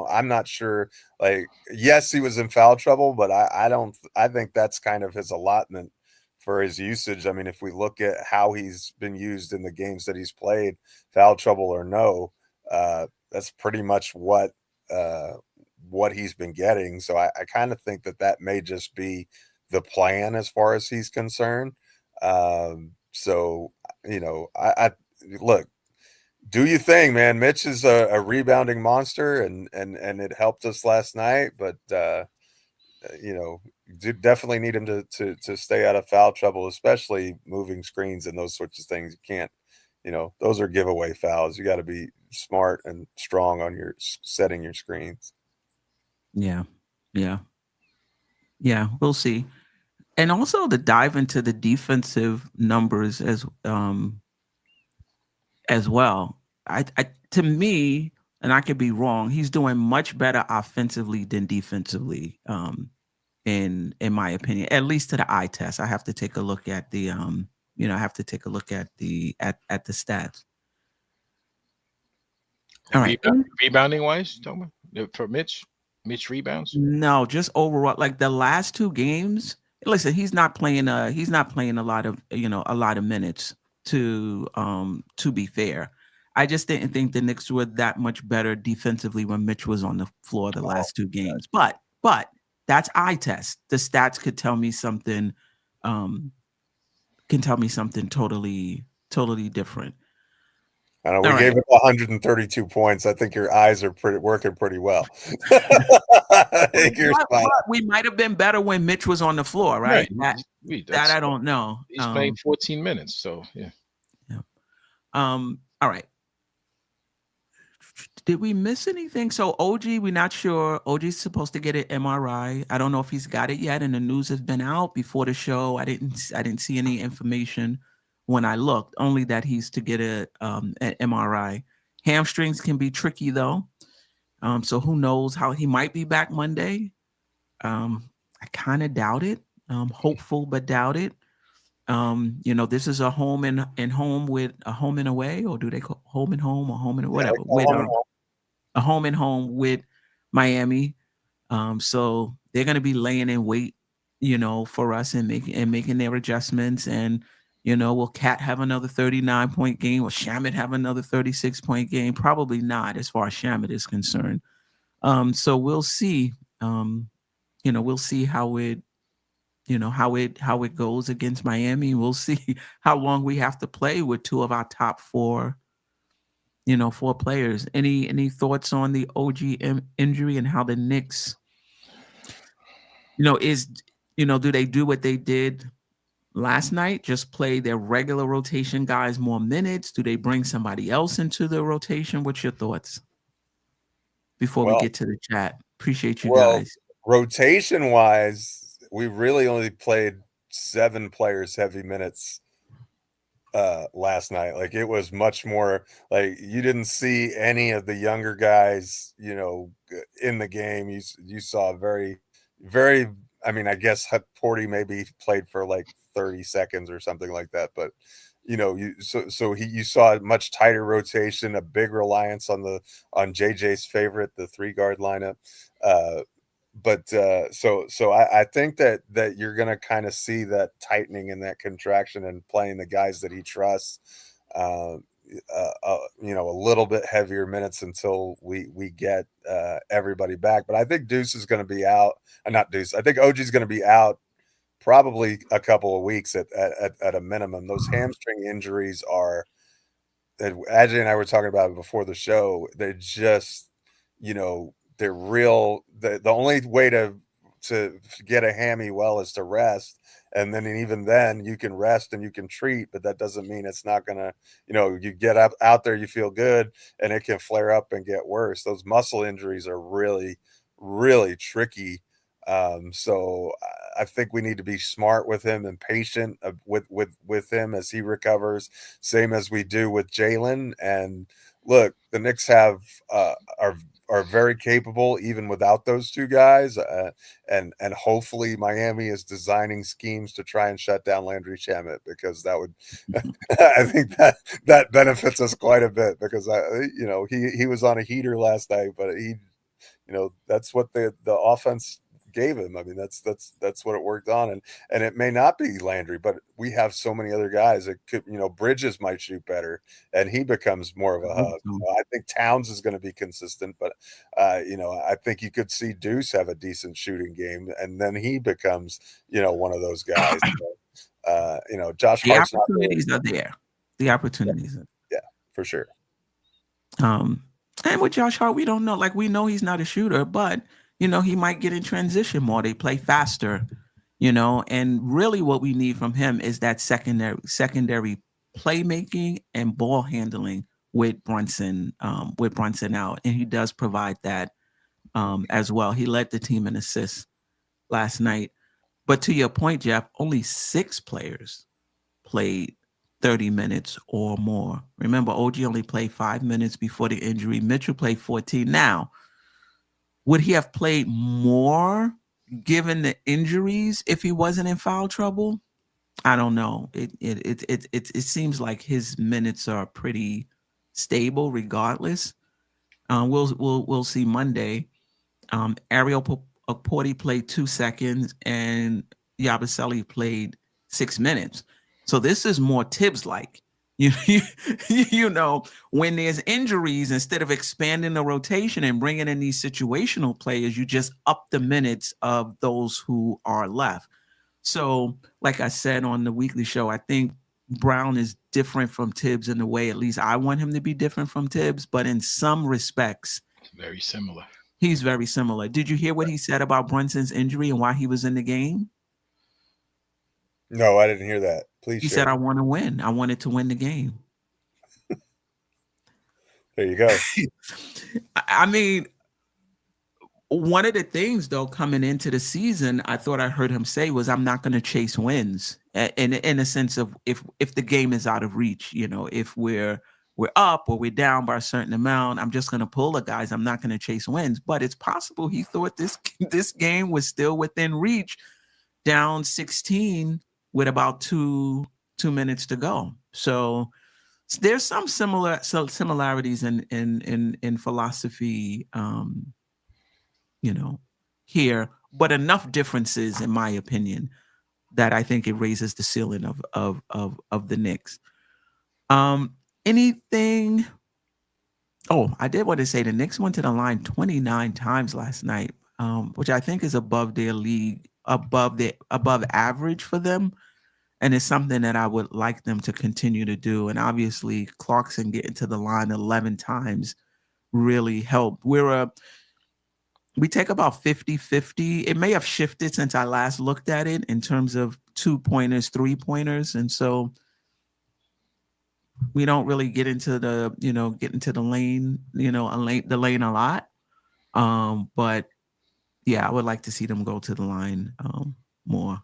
I'm not sure. Like, yes, he was in foul trouble, but I think that's kind of his allotment for his usage. I mean, if we look at how he's been used in the games that he's played, foul trouble or no, that's pretty much what he's been getting. So I kind of think that may just be the plan as far as he's concerned. So, I look, do you thing, man. Mitch is a rebounding monster, and it helped us last night, but you definitely need him to stay out of foul trouble, especially moving screens and those sorts of things. You can't, those are giveaway fouls. You got to be smart and strong on your setting your screens. Yeah. We'll see. And also to dive into the defensive numbers as well. I to me, and I could be wrong, he's doing much better offensively than defensively. In my opinion, at least to the eye test. I have to take a look at the I have to take a look at the stats. All right. Rebounding wise, for Mitch rebounds? No, just overall, like the last 2 games. Listen, he's not playing a lot of minutes, to be fair. I just didn't think the Knicks were that much better defensively when Mitch was on the floor the last 2 games. But that's eye test. The stats could tell me something, totally different. I know we All gave right. it 132 points. I think your eyes are working pretty well. I think you're spot on. We might have been better when Mitch was on the floor, right? That I don't know. He's playing 14 minutes, so yeah. All right. Did we miss anything? So OG, we're not sure. OG's supposed to get an MRI. I don't know if he's got it yet, and the news has been out before the show. I didn't see any information when I looked, only that he's to get an MRI. Hamstrings can be tricky though. So who knows how he might be back Monday. I kind of doubt it. Hopeful, but doubt it. This is a home and home with a home and away, or do they call home and home or home and whatever? With a home and home with Miami. So they're gonna be laying in wait, for us and making their adjustments. And will Cat have another 39-point game? Will Shamet have another 36-point game? Probably not, as far as Shamet is concerned. So we'll see. We'll see how it goes against Miami. We'll see how long we have to play with two of our top four players. Any thoughts on the OG injury and how the Knicks, do they do what they did last night? Just play their regular rotation guys more minutes? Do they bring somebody else into the rotation? What's your thoughts before we get to the chat? Appreciate you guys. Rotation wise, we really only played 7 players heavy minutes last night. Like, it was much more like you didn't see any of the younger guys, in the game. You saw very, very, I mean, I guess Porty maybe played for like 30 seconds or something like that, but you saw a much tighter rotation, a big reliance on JJ's favorite, the 3-guard lineup. So I think that you're going to kind of see that tightening and that contraction and playing the guys that he trusts, a little bit heavier minutes until we get everybody back. But I think Deuce is going to be out. Not Deuce. I think OG is going to be out probably a couple of weeks at a minimum. Those hamstring injuries are, Ajay and I were talking about it before the show. They're just, they're real. The only way to get a hammy well is to rest. And then even then you can rest and you can treat, but that doesn't mean it's not going to, you get out there, you feel good, and it can flare up and get worse. Those muscle injuries are really, really tricky. So I think we need to be smart with him and patient with him as he recovers, same as we do with Jalen. And look, the Knicks are very capable even without those two guys, and hopefully Miami is designing schemes to try and shut down Landry Shamet, because that would I think that benefits us quite a bit, because he was on a heater last night, but he that's what the offense gave him. I mean, that's what it worked on, and it may not be Landry, but we have so many other guys that could, Bridges might shoot better and he becomes more of a hub. I think Towns is going to be consistent, but I think you could see Deuce have a decent shooting game and then he becomes one of those guys. Josh Hart's the opportunities are there. The opportunities yeah, for sure. And with Josh Hart, we don't know. Like, we know he's not a shooter, but he might get in transition more. They play faster, and really what we need from him is that secondary playmaking and ball handling with Brunson out. And he does provide that as well. He led the team in assists last night. But to your point, Geoff, only 6 players played 30 minutes or more. Remember, OG only played 5 minutes before the injury. Mitchell played 14. Now, would he have played more given the injuries if he wasn't in foul trouble? I don't know. It seems like his minutes are pretty stable regardless. We'll see Monday. Ariel Porty played 2 seconds and Yabusele played 6 minutes. So this is more Tibbs-like. When there's injuries, instead of expanding the rotation and bringing in these situational players, you just up the minutes of those who are left. So, like I said on the weekly show, I think Brown is different from Tibbs in the way, at least I want him to be different from Tibbs, but in some respects, Very similar. he's very similar. Did you hear what he said about Brunson's injury and why he was in the game? No, I didn't hear that. Please He share. said, I want to win. I wanted to win the game. There you go. I mean, one of the things, though, coming into the season, I thought I heard him say was, I'm not going to chase wins in a sense of if the game is out of reach, if we're up or we're down by a certain amount, I'm just going to pull the guys. I'm not going to chase wins. But it's possible he thought this game was still within reach, down 16 with about two minutes to go. So there's some similarities in philosophy, here, but enough differences, in my opinion, that I think it raises the ceiling of the Knicks. Anything? Oh, I did want to say the Knicks went to the line 29 times last night, which I think is above their league, above average for them. And it's something that I would like them to continue to do. And obviously, Clarkson getting to the line 11 times really helped. We take about 50-50. It may have shifted since I last looked at it in terms of 2-pointers, 3-pointers. And so we don't really get into the lane, the lane a lot. But yeah, I would like to see them go to the line more.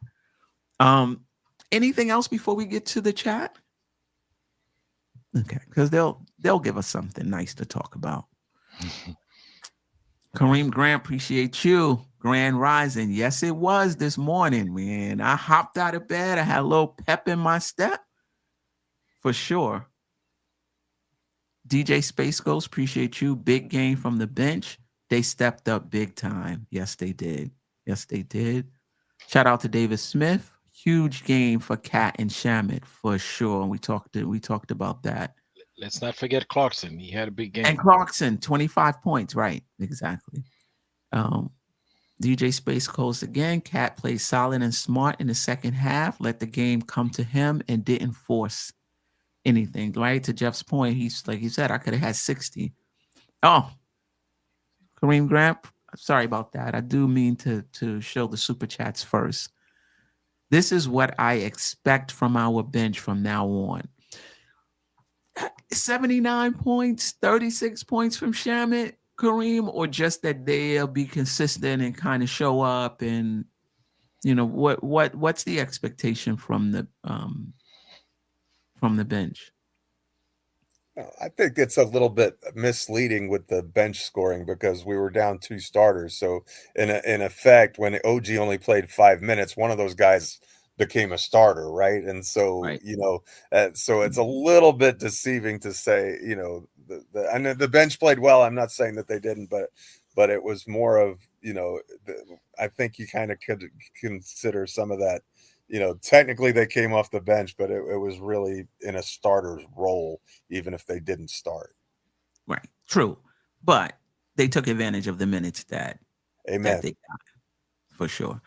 Anything else before we get to the chat? Okay, because they'll give us something nice to talk about. Kareem Grant, appreciate you. Grand Rising. Yes, it was this morning, man. I hopped out of bed. I had a little pep in my step for sure. DJ Space Ghost, appreciate you. Big game from the bench. They stepped up big time. Yes, they did. Yes, they did. Shout out to Davis Smith. Huge game for Cat and Shamet for sure. We talked about that. Let's not forget Clarkson. He had a big game. And Clarkson, 25 points. Right. Exactly. DJ Space Coast again. Cat played solid and smart in the second half. Let the game come to him and didn't force anything. Right. To Jeff's point, he's like he said, I could have had 60. Oh, Kareem Grant. Sorry about that. I do mean to show the super chats first. This is what I expect from our bench from now on. 79 points, 36 points from Shamet, Kareem, or just that they'll be consistent and kind of show up, and what's the expectation from the bench? I think it's a little bit misleading with the bench scoring because we were down 2 starters. So in effect, when OG only played 5 minutes, one of those guys became a starter, right? And so Right. So it's a little bit deceiving to say and the bench played well. I'm not saying that they didn't, but it was more of I think you kind of could consider some of that. Technically they came off the bench, but it was really in a starter's role, even if they didn't start. Right. True. But they took advantage of the minutes that they got, for sure.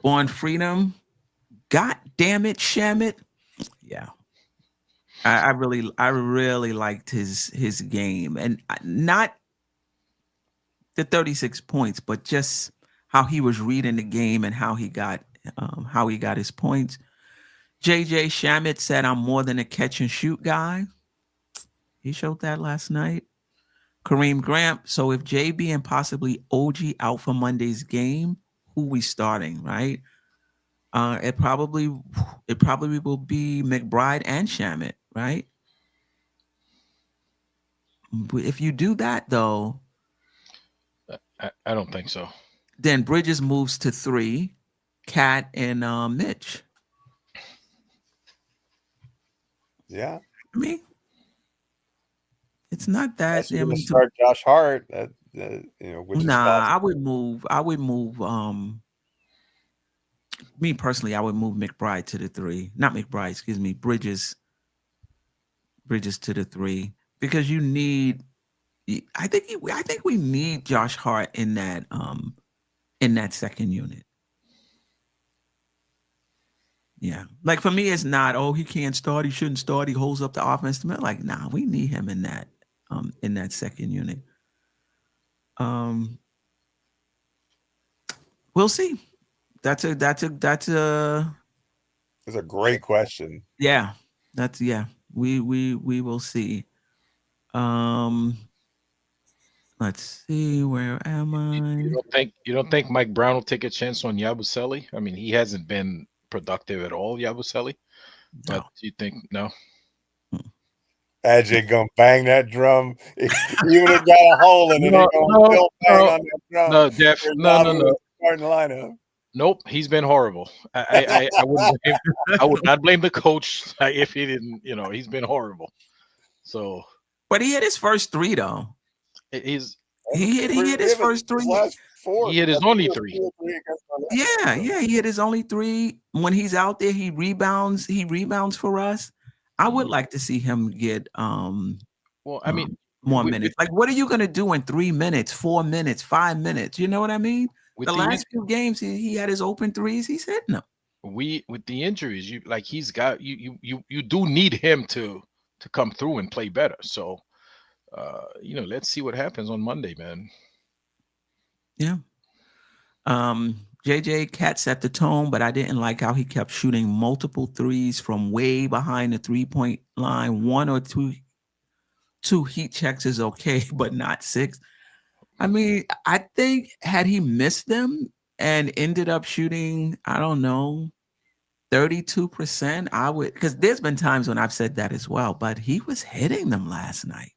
Born Freedom. God damn it, Shamet. Yeah. I really liked his game, and not the 36 points, but just how he was reading the game and how he got his points. JJ Shamet said, I'm more than a catch and shoot guy. He showed that last night. Kareem Grant. So if JB and possibly OG out for Monday's game, who we starting, right? It probably will be McBride and Shamet, right? If you do that, though, I don't think so. Then Bridges moves to 3, Cat and Mitch. Yeah, I mean, it's not that. I mean, start Josh Hart. Which is I would move. Me personally, I would move McBride to the 3. Not McBride, excuse me. Bridges to the 3 because you need. I think we need Josh Hart in that second unit. Yeah. Like for me, it's not, oh, he can't start, he shouldn't start, he holds up the offense. Like, nah, we need him in that second unit. We'll see. That's a great question. Yeah. We will see. Let's see, where am I? You don't think Mike Brown will take a chance on Yabusele? I mean, he hasn't been productive at all, Yabusele. But No. do you think no? AJ gonna bang that drum. Even if it got a hole in it, he's gonna still bang on that drum. No, Jeff. No. Starting lineup. Nope, he's been horrible. I would not blame the coach if he didn't. He's been horrible. So, but he hit his first 3 though. He hit his first 3. Last 4. He hit his only 3. Yeah, he hit his only 3. When he's out there, he rebounds. He rebounds for us. I would like to see him get well, I mean, more minutes. Like, what are you gonna do in 3 minutes, 4 minutes, 5 minutes? You know what I mean? The last few games, he had his open threes. He's hitting them. With the injuries, he's got you do need him to come through and play better. So, let's see what happens on Monday, man. Yeah. JJ Cat set the tone, but I didn't like how he kept shooting multiple threes from way behind the 3-point line. 1 or 2 heat checks is okay, but not 6. I mean, I think had he missed them and ended up shooting, I don't know, 32%, I would, because there's been times when I've said that as well, but he was hitting them last night.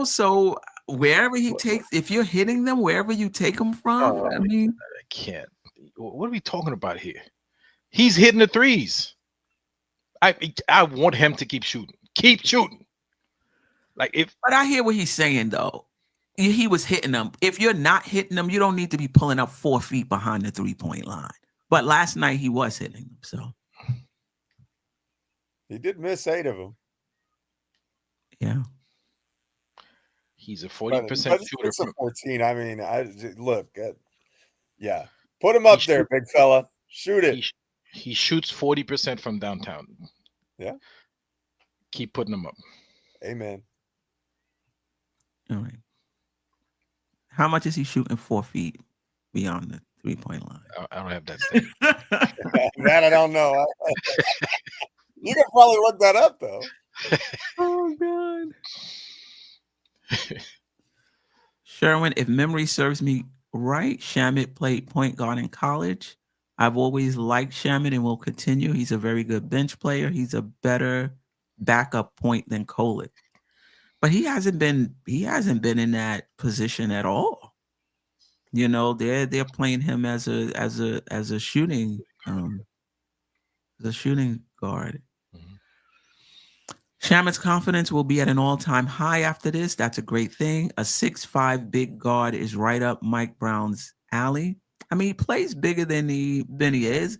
So wherever he takes, if you're hitting them, wherever you take them from, I mean, I can't. What are we talking about here? He's hitting the threes. I want him to keep shooting. Keep shooting. But I hear what he's saying though. He was hitting them. If you're not hitting them, you don't need to be pulling up 4 feet behind the 3-point line. But last night he was hitting them. So he did miss 8 of them. Yeah. He's a 40% shooter. It's a 14. I mean, yeah. Put him up there, big fella. Shoot it. He shoots 40% from downtown. Yeah. Keep putting him up. Amen. All right. How much is he shooting 4 feet beyond the 3-point line? I don't have that stat. That I don't know. You can probably look that up though. Oh God. Sherwin, if memory serves me right, Shamet played point guard in college. I've always liked Shamet and will continue. He's a very good bench player. He's a better backup point than Kolek. But he hasn't been in that position at all. They're playing him as a shooting guard. Shamet's confidence will be at an all-time high after this. That's a great thing. A 6'5" big guard is right up Mike Brown's alley. I mean, he plays bigger than he is.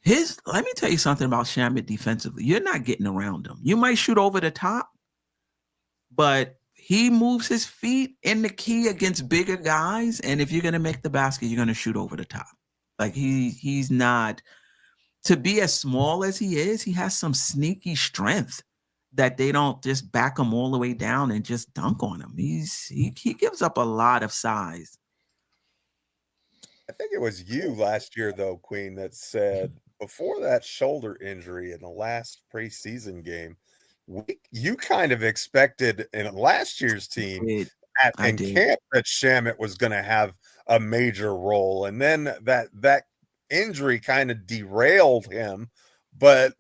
Let me tell you something about Shamet defensively. You're not getting around him. You might shoot over the top, but he moves his feet in the key against bigger guys. And if you're going to make the basket, you're going to shoot over the top. Like he's not, to be as small as he is, he has some sneaky strength that they don't just back him all the way down and just dunk on him. He gives up a lot of size. I think it was you last year, though, Queen, that said before that shoulder injury in the last preseason game, you kind of expected in last year's team in camp that Shamet was going to have a major role. And then that injury kind of derailed him. But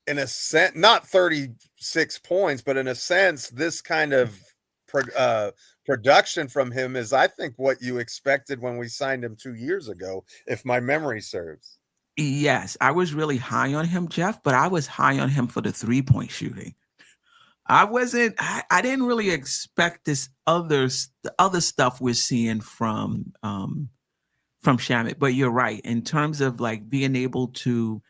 in a sense, not 36 points, but in a sense, this kind of production from him is, I think, what you expected when we signed him 2 years ago, if my memory serves. Yes, I was really high on him, Jeff, but I was high on him for the 3-point shooting. I didn't really expect the other stuff we're seeing from Shamet, but you're right. In terms of like being able to,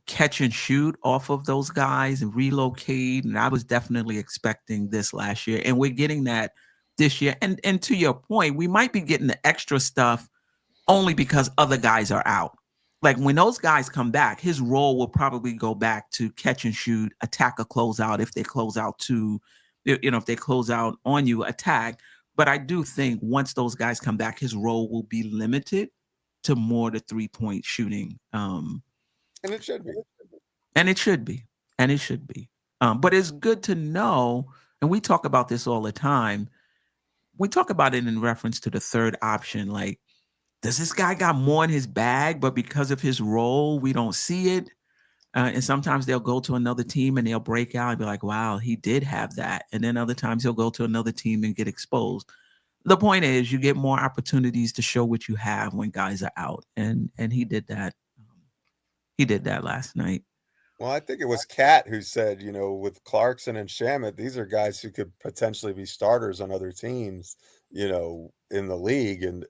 catch and shoot off of those guys and relocate. And I was definitely expecting this last year, and we're getting that this year. And to your point, we might be getting the extra stuff only because other guys are out. like when those guys come back, his role will probably go back to catch and shoot, attack a closeout. If they close out if they close out on you, attack. But I do think once those guys come back, his role will be limited to more the 3-point shooting. And it should be. And it should be. And it should be. But it's good to know, and we talk about this all the time. We talk about it in reference to the third option. Like, does this guy got more in his bag, but because of his role, we don't see it? And sometimes they'll go to another team and they'll break out and be like, wow, he did have that. And then other times he'll go to another team and get exposed. The point is you get more opportunities to show what you have when guys are out. And he did that. He did that last night. Well, I think it was Kat who said, with Clarkson and Shamet, these are guys who could potentially be starters on other teams, in the league. And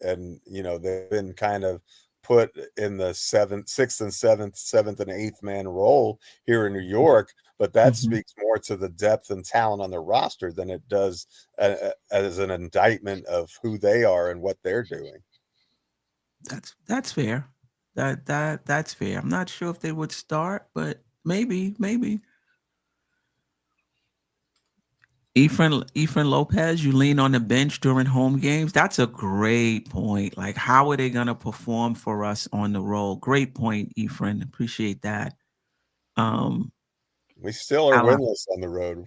they've been kind of put in the sixth and seventh and eighth man role here in New York. But that speaks more to the depth and talent on the roster than it does as an indictment of who they are and what they're doing. That's fair. That's fair. I'm not sure if they would start, but maybe. Efren Lopez, you lean on the bench during home games. That's a great point. Like, how are they going to perform for us on the road? Great point, Efren. Appreciate that. We still are winless on the road.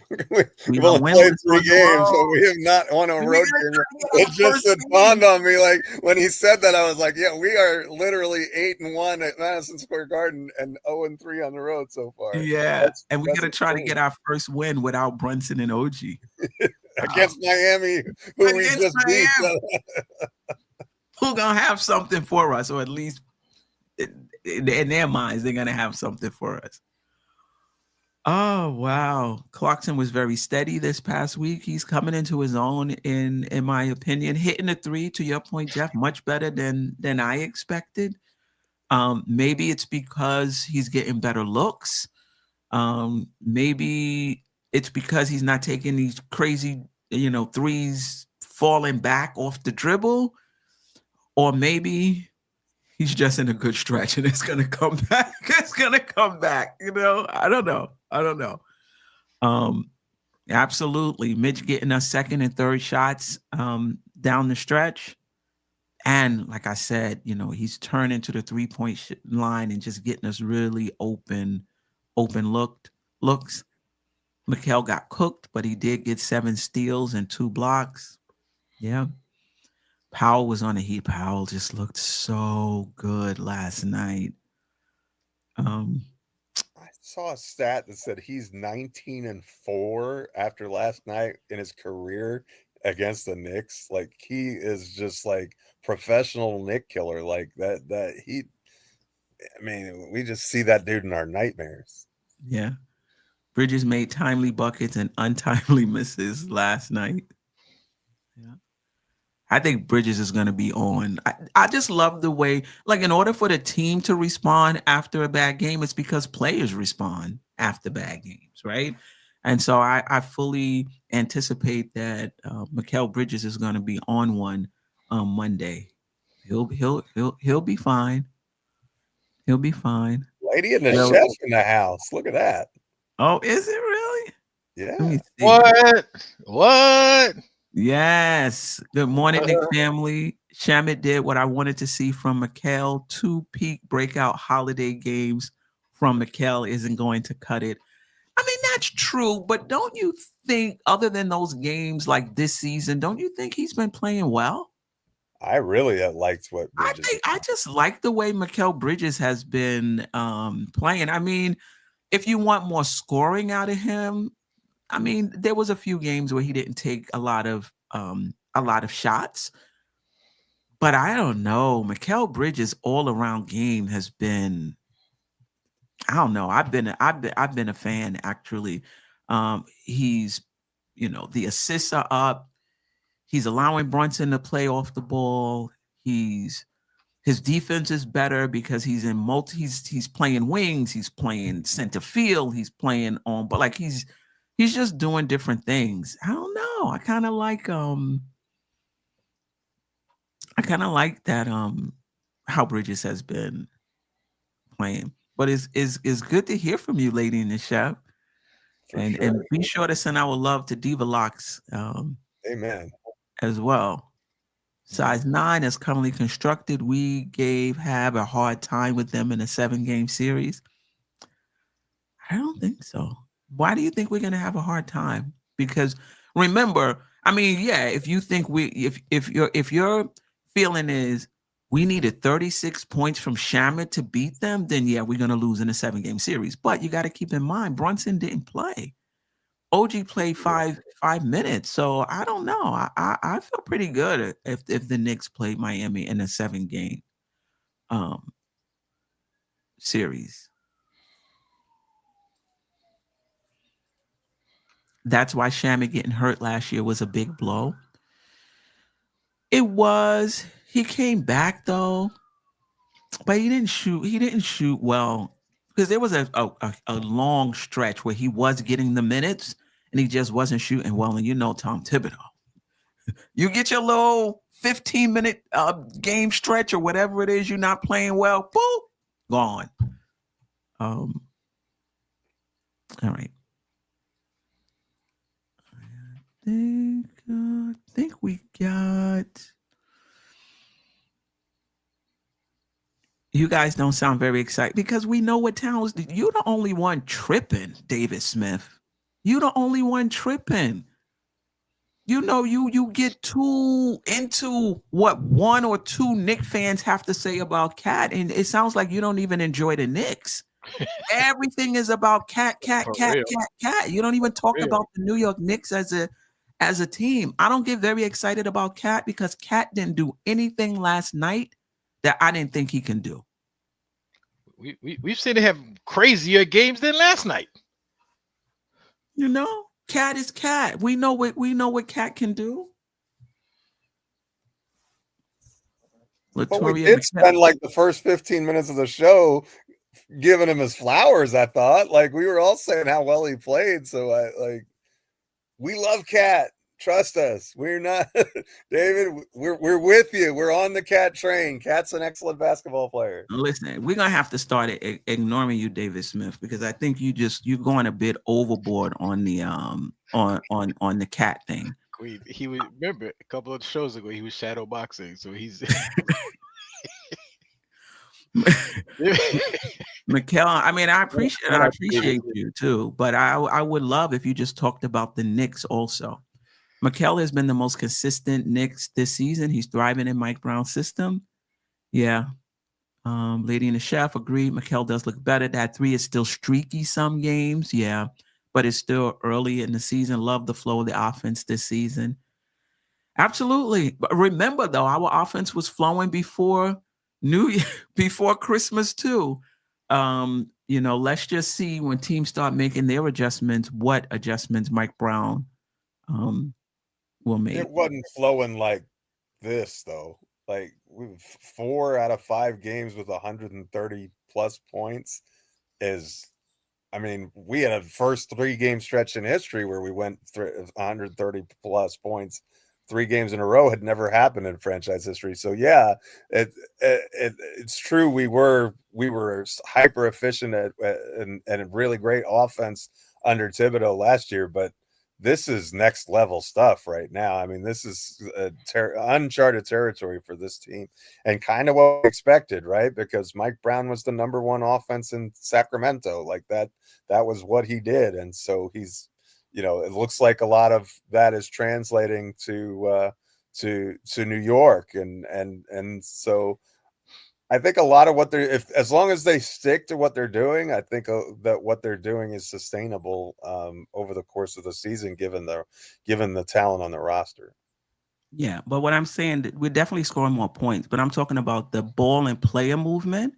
We've are only played 3 games, road. but we have not won a road game. It just dawned on me, like when he said that, I was like, yeah, we are literally 8-1 at Madison Square Garden and 0-3 on the road so far. Yeah, and we're gonna try to get our first win without Brunson and OG against Miami, who we just beat. Who gonna have something for us, or at least in their minds, they're gonna have something for us. Oh, wow. Clarkson was very steady this past week. He's coming into his own, in my opinion. Hitting the 3, to your point, Geoff, much better than I expected. Maybe it's because he's getting better looks. Maybe it's because he's not taking these crazy, threes falling back off the dribble. Or maybe he's just in a good stretch and it's going to come back. It's going to come back. I don't know. Absolutely. Mitch getting us second and third shots down the stretch. And like I said, he's turning to the 3-point line and just getting us really open looks. Mikal got cooked, but he did get 7 steals and 2 blocks. Yeah. Powell was on the heat. Powell just looked so good last night. I saw a stat that said he's 19-4 after last night in his career against the Knicks. Like, he is just like professional Knick killer. Like we just see that dude in our nightmares. Yeah. Bridges made timely buckets and untimely misses last night. Yeah. I think Bridges is going to be on. I just love the way, like, in order for the team to respond after a bad game, it's because players respond after bad games, right? And so I fully anticipate that Mikal Bridges is going to be on one Monday. He'll be fine. He'll be fine. Lady in the chef in the house. Look at that. Oh, is it really? Yeah. What? Yes. Good morning, Knick family. Shamet did what I wanted to see from Mikal. 2 peak breakout holiday games from Mikal isn't going to cut it. I mean, that's true, but don't you think, other than those games like this season, don't you think he's been playing well? I really liked what Bridges. I just like the way Mikal Bridges has been playing. I mean, if you want more scoring out of him, I mean, there was a few games where he didn't take a lot of shots, but I don't know. Mikal Bridges' all-around game has been, I don't know. I've been a fan, actually. He's, the assists are up. He's allowing Brunson to play off the ball. His defense is better because he's in he's playing wings, he's playing center field, he's playing on, but like he's just doing different things. I don't know. I kind of like that how Bridges has been playing. But it's good to hear from you, Lady in the Chef. And be sure to send our love to Diva Locks Amen. as well. Size 9 is currently constructed. We have a hard time with them in a 7-game series. I don't think so. Why do you think we're going to have a hard time? Because remember, I mean, yeah, if you think if your feeling is we needed 36 points from Shamet to beat them, then yeah, we're going to lose in a 7-game series. But you got to keep in mind, Brunson didn't play. OG played five minutes, so I don't know. I feel pretty good if the Knicks played Miami in a 7-game series. That's why Shamet getting hurt last year was a big blow. It was. He came back though, but he didn't shoot. He didn't shoot well because there was a long stretch where he was getting the minutes and he just wasn't shooting well. And you know Tom Thibodeau. You get your little 15-minute game stretch or whatever it is, you're not playing well, boop, gone. All right. I think we got. You guys don't sound very excited because we know what Towns did. You're the only one tripping, David Smith. You're the only one tripping. You know, you get too into what one or two Knicks fans have to say about Cat, and it sounds like you don't even enjoy the Knicks. Everything is about Cat. You don't even talk about the New York Knicks as a team. I don't get very excited about Cat because Cat didn't do anything last night that I didn't think he can do. We've seen him have crazier games than last night. You know, Cat is Cat. We know what Cat can do. But we did spend like the first 15 minutes of the show giving him his flowers. I thought, like, we were all saying how well he played. So we love Cat. Trust us. We're not, David. We're with you. We're on the Cat train. Cat's an excellent basketball player. Listen, we're gonna have to start ignoring you, David Smith, because I think you're going a bit overboard on the on the Cat thing. He was, remember a couple of shows ago he was shadow boxing, so he's. Mikkel, I mean, I appreciate you too, but I would love if you just talked about the Knicks also. Mikkel has been the most consistent Knicks this season. He's thriving in Mike Brown's system. Yeah. Lady in the Chef agreed. Mikkel does look better. That 3 is still streaky some games. Yeah. But it's still early in the season. Love the flow of the offense this season. Absolutely. But remember, though, our offense was flowing before Christmas, too. You know, let's just see when teams start making their adjustments, what adjustments Mike Brown will make. It wasn't flowing like this, though. Like 4 out of 5 games with 130 plus points is, I mean, we had a first 3-game stretch in history where we went 130 plus points 3 games in a row. Had never happened in franchise history. So yeah, it's true. We were hyper efficient and a really great offense under Thibodeau last year, but this is next level stuff right now. I mean, this is uncharted territory for this team and kind of what we expected, right? Because Mike Brown was the number 1 offense in Sacramento. Like that was what he did. And so he's, you know, it looks like a lot of that is translating to New York. And so I think a lot of what as long as they stick to what they're doing, I think that what they're doing is sustainable over the course of the season, given the talent on the roster. Yeah, but what I'm saying, we're definitely scoring more points, but I'm talking about the ball and player movement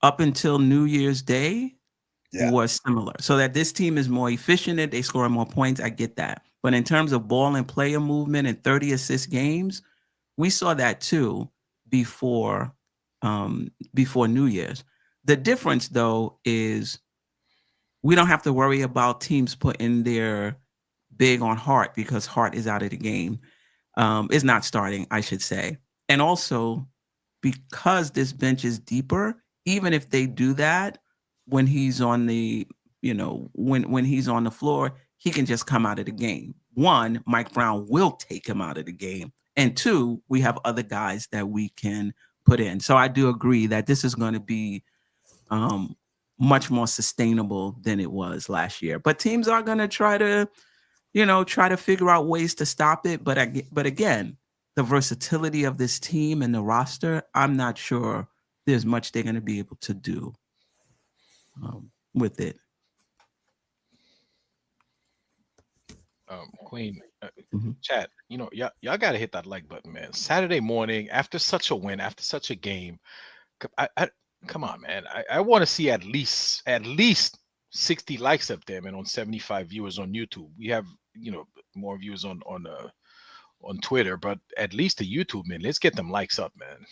up until New Year's Day was similar. So that this team is more efficient and they score more points. I get that. But in terms of ball and player movement and 30 assist games, we saw that too before New Year's. The difference, though, is we don't have to worry about teams putting their big on Hart because Hart is out of the game. Is not starting, I should say. And also, because this bench is deeper, even if they do that, when he's on the, when he's on the floor, he can just come out of the game. One, Mike Brown will take him out of the game. And two, we have other guys that we can put in. So I do agree that this is going to be much more sustainable than it was last year. But teams are going to try to figure out ways to stop it. But again, the versatility of this team and the roster, I'm not sure there's much they're going to be able to do with it. Queen, chat, y'all got to hit that like button, man. Saturday morning, after such a win, after such a game, come on, man. I want to see at least 60 likes up there, man, on 75 viewers on YouTube. We have, more viewers on Twitter, but at least the YouTube, man, let's get them likes up, man.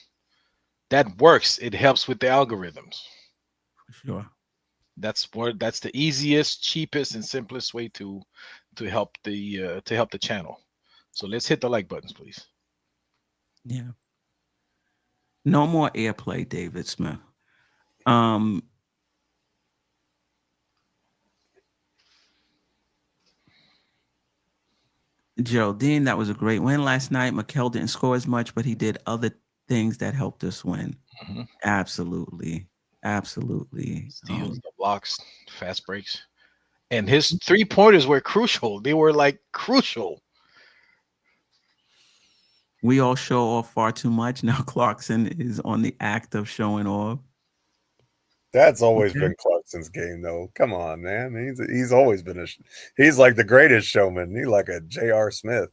That works. It helps with the algorithms. For sure. That's the easiest, cheapest, and simplest way to help the channel. So let's hit the like buttons, please. Yeah. No more airplay, David Smith. Geraldine, that was a great win last night. Mikel didn't score as much, but he did other things that helped us win. Mm-hmm. Absolutely. Steals, the blocks, fast breaks. And his 3-pointers were crucial. They were crucial. We all show off far too much. Now Clarkson is on the act of showing off. That's always been Clarkson's game, though. Come on, man. He's always been he's like the greatest showman. He's like a J.R. Smith.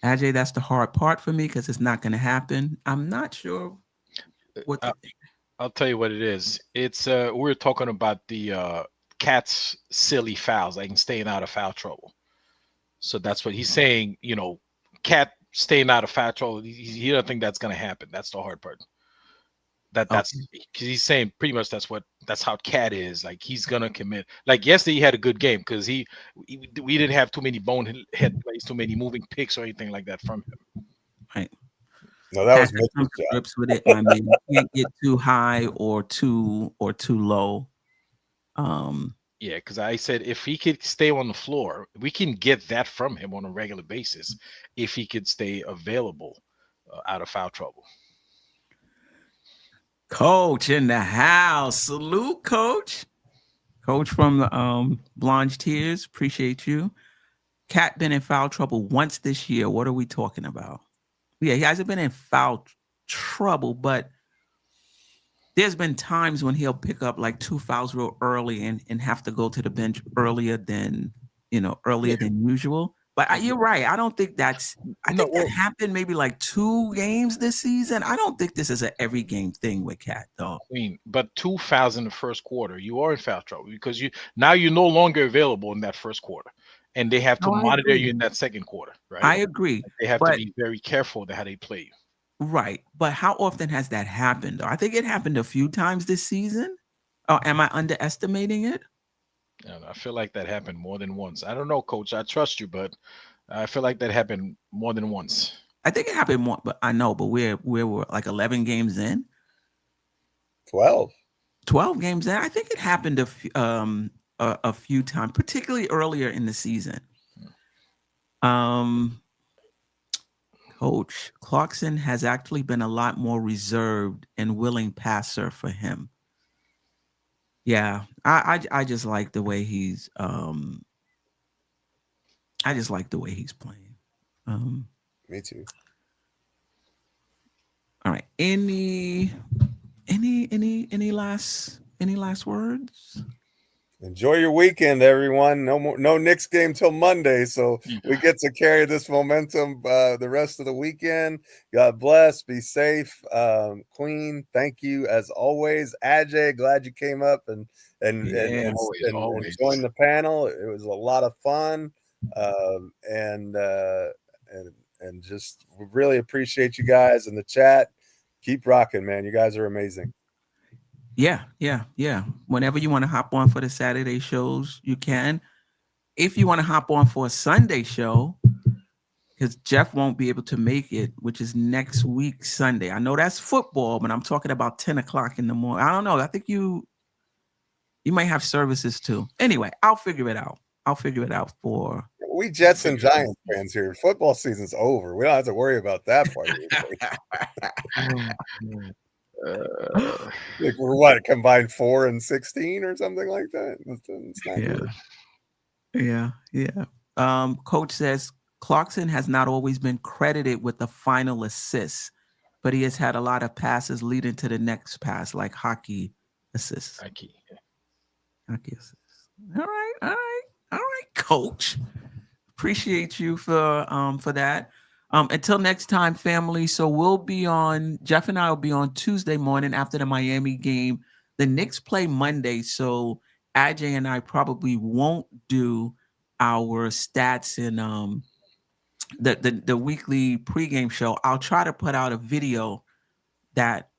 Ajay, that's the hard part for me because it's not going to happen. I'm not sure what. I'll tell you what it is. It's we're talking about the Cat's silly fouls, like staying out of foul trouble. So that's what he's saying. Cat staying out of foul trouble. He doesn't think that's going to happen. That's the hard part. That's because he's saying pretty much that's how Cat is. Like he's gonna commit. Like yesterday he had a good game because we didn't have too many bonehead plays, too many moving picks or anything like that from him. Right. No, that was Mitchell's with it. I mean, you can't get too high or too low. Yeah, because I said if he could stay on the floor, we can get that from him on a regular basis if he could stay available out of foul trouble. Coach in the house. Salute, Coach. Coach from the Blanche Tears. Appreciate you. Cat been in foul trouble once this year. What are we talking about? Yeah, he hasn't been in foul trouble, but there's been times when he'll pick up like 2 fouls real early and have to go to the bench earlier than usual. But you're right. I don't think I think that happened maybe like 2 games this season. I don't think this is an every game thing with Cat, though. But 2 fouls in the first quarter, you are in foul trouble because you're no longer available in that first quarter, and they have to monitor you in that second quarter. Right? I agree. They have to be very careful to how they play you. Right, but how often has that happened? I think it happened a few times this season. Oh, am I underestimating it? I feel like that happened more than once. I don't know, Coach. I trust you, but I feel like that happened more than once. I think it happened more, but I know. But we were like 11 games in. 12 games in. I think it happened a few times, particularly earlier in the season. Coach Clarkson has actually been a lot more reserved and willing passer for him. Yeah, I just like the way he's playing. Me too. All right. Any last words? Enjoy your weekend, everyone. No Knicks game till Monday, so we get to carry this momentum the rest of the weekend. God bless. Be safe. Queen, thank you as always. Ajay, glad you came up and joined the panel. It was a lot of fun, and just really appreciate you guys in the chat. Keep rocking, man. You guys are amazing. Yeah. Whenever you want to hop on for the Saturday shows, you can. If you want to hop on for a Sunday show, because Geoff won't be able to make it, which is next week, Sunday. I know that's football, but I'm talking about 10 o'clock in the morning. I don't know. I think you might have services too. Anyway, I'll figure it out. For we Jets and Giants fans here. Football season's over. We don't have to worry about that part. Like we're what, combined 4 and 16 or something like that. It's not good. Yeah. Coach says Clarkson has not always been credited with the final assist, but he has had a lot of passes leading to the next pass, like hockey assists. Hockey assists. All right, Coach. Appreciate you for that. Until next time, family. So we'll be on. Geoff and I will be on Tuesday morning after the Miami game. The Knicks play Monday, so Ajay and I probably won't do our stats and the weekly pregame show. I'll try to put out a video that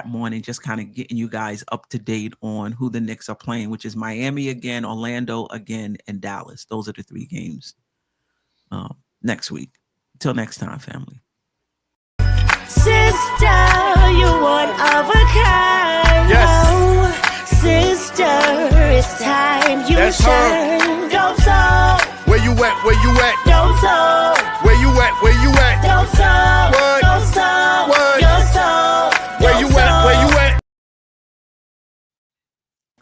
morning, just kind of getting you guys up to date on who the Knicks are playing, which is Miami again, Orlando again, and Dallas. Those are the 3 games next week. Till next time, family. Sister, you're one of a kind. Yes. Sister, it's time you That's shine. Don't so. Where you at? Where you at? Don't so. Where you at? Where you at? Don't so. What? Don't so. What? Don't so. Where you at? Where you at?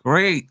Great.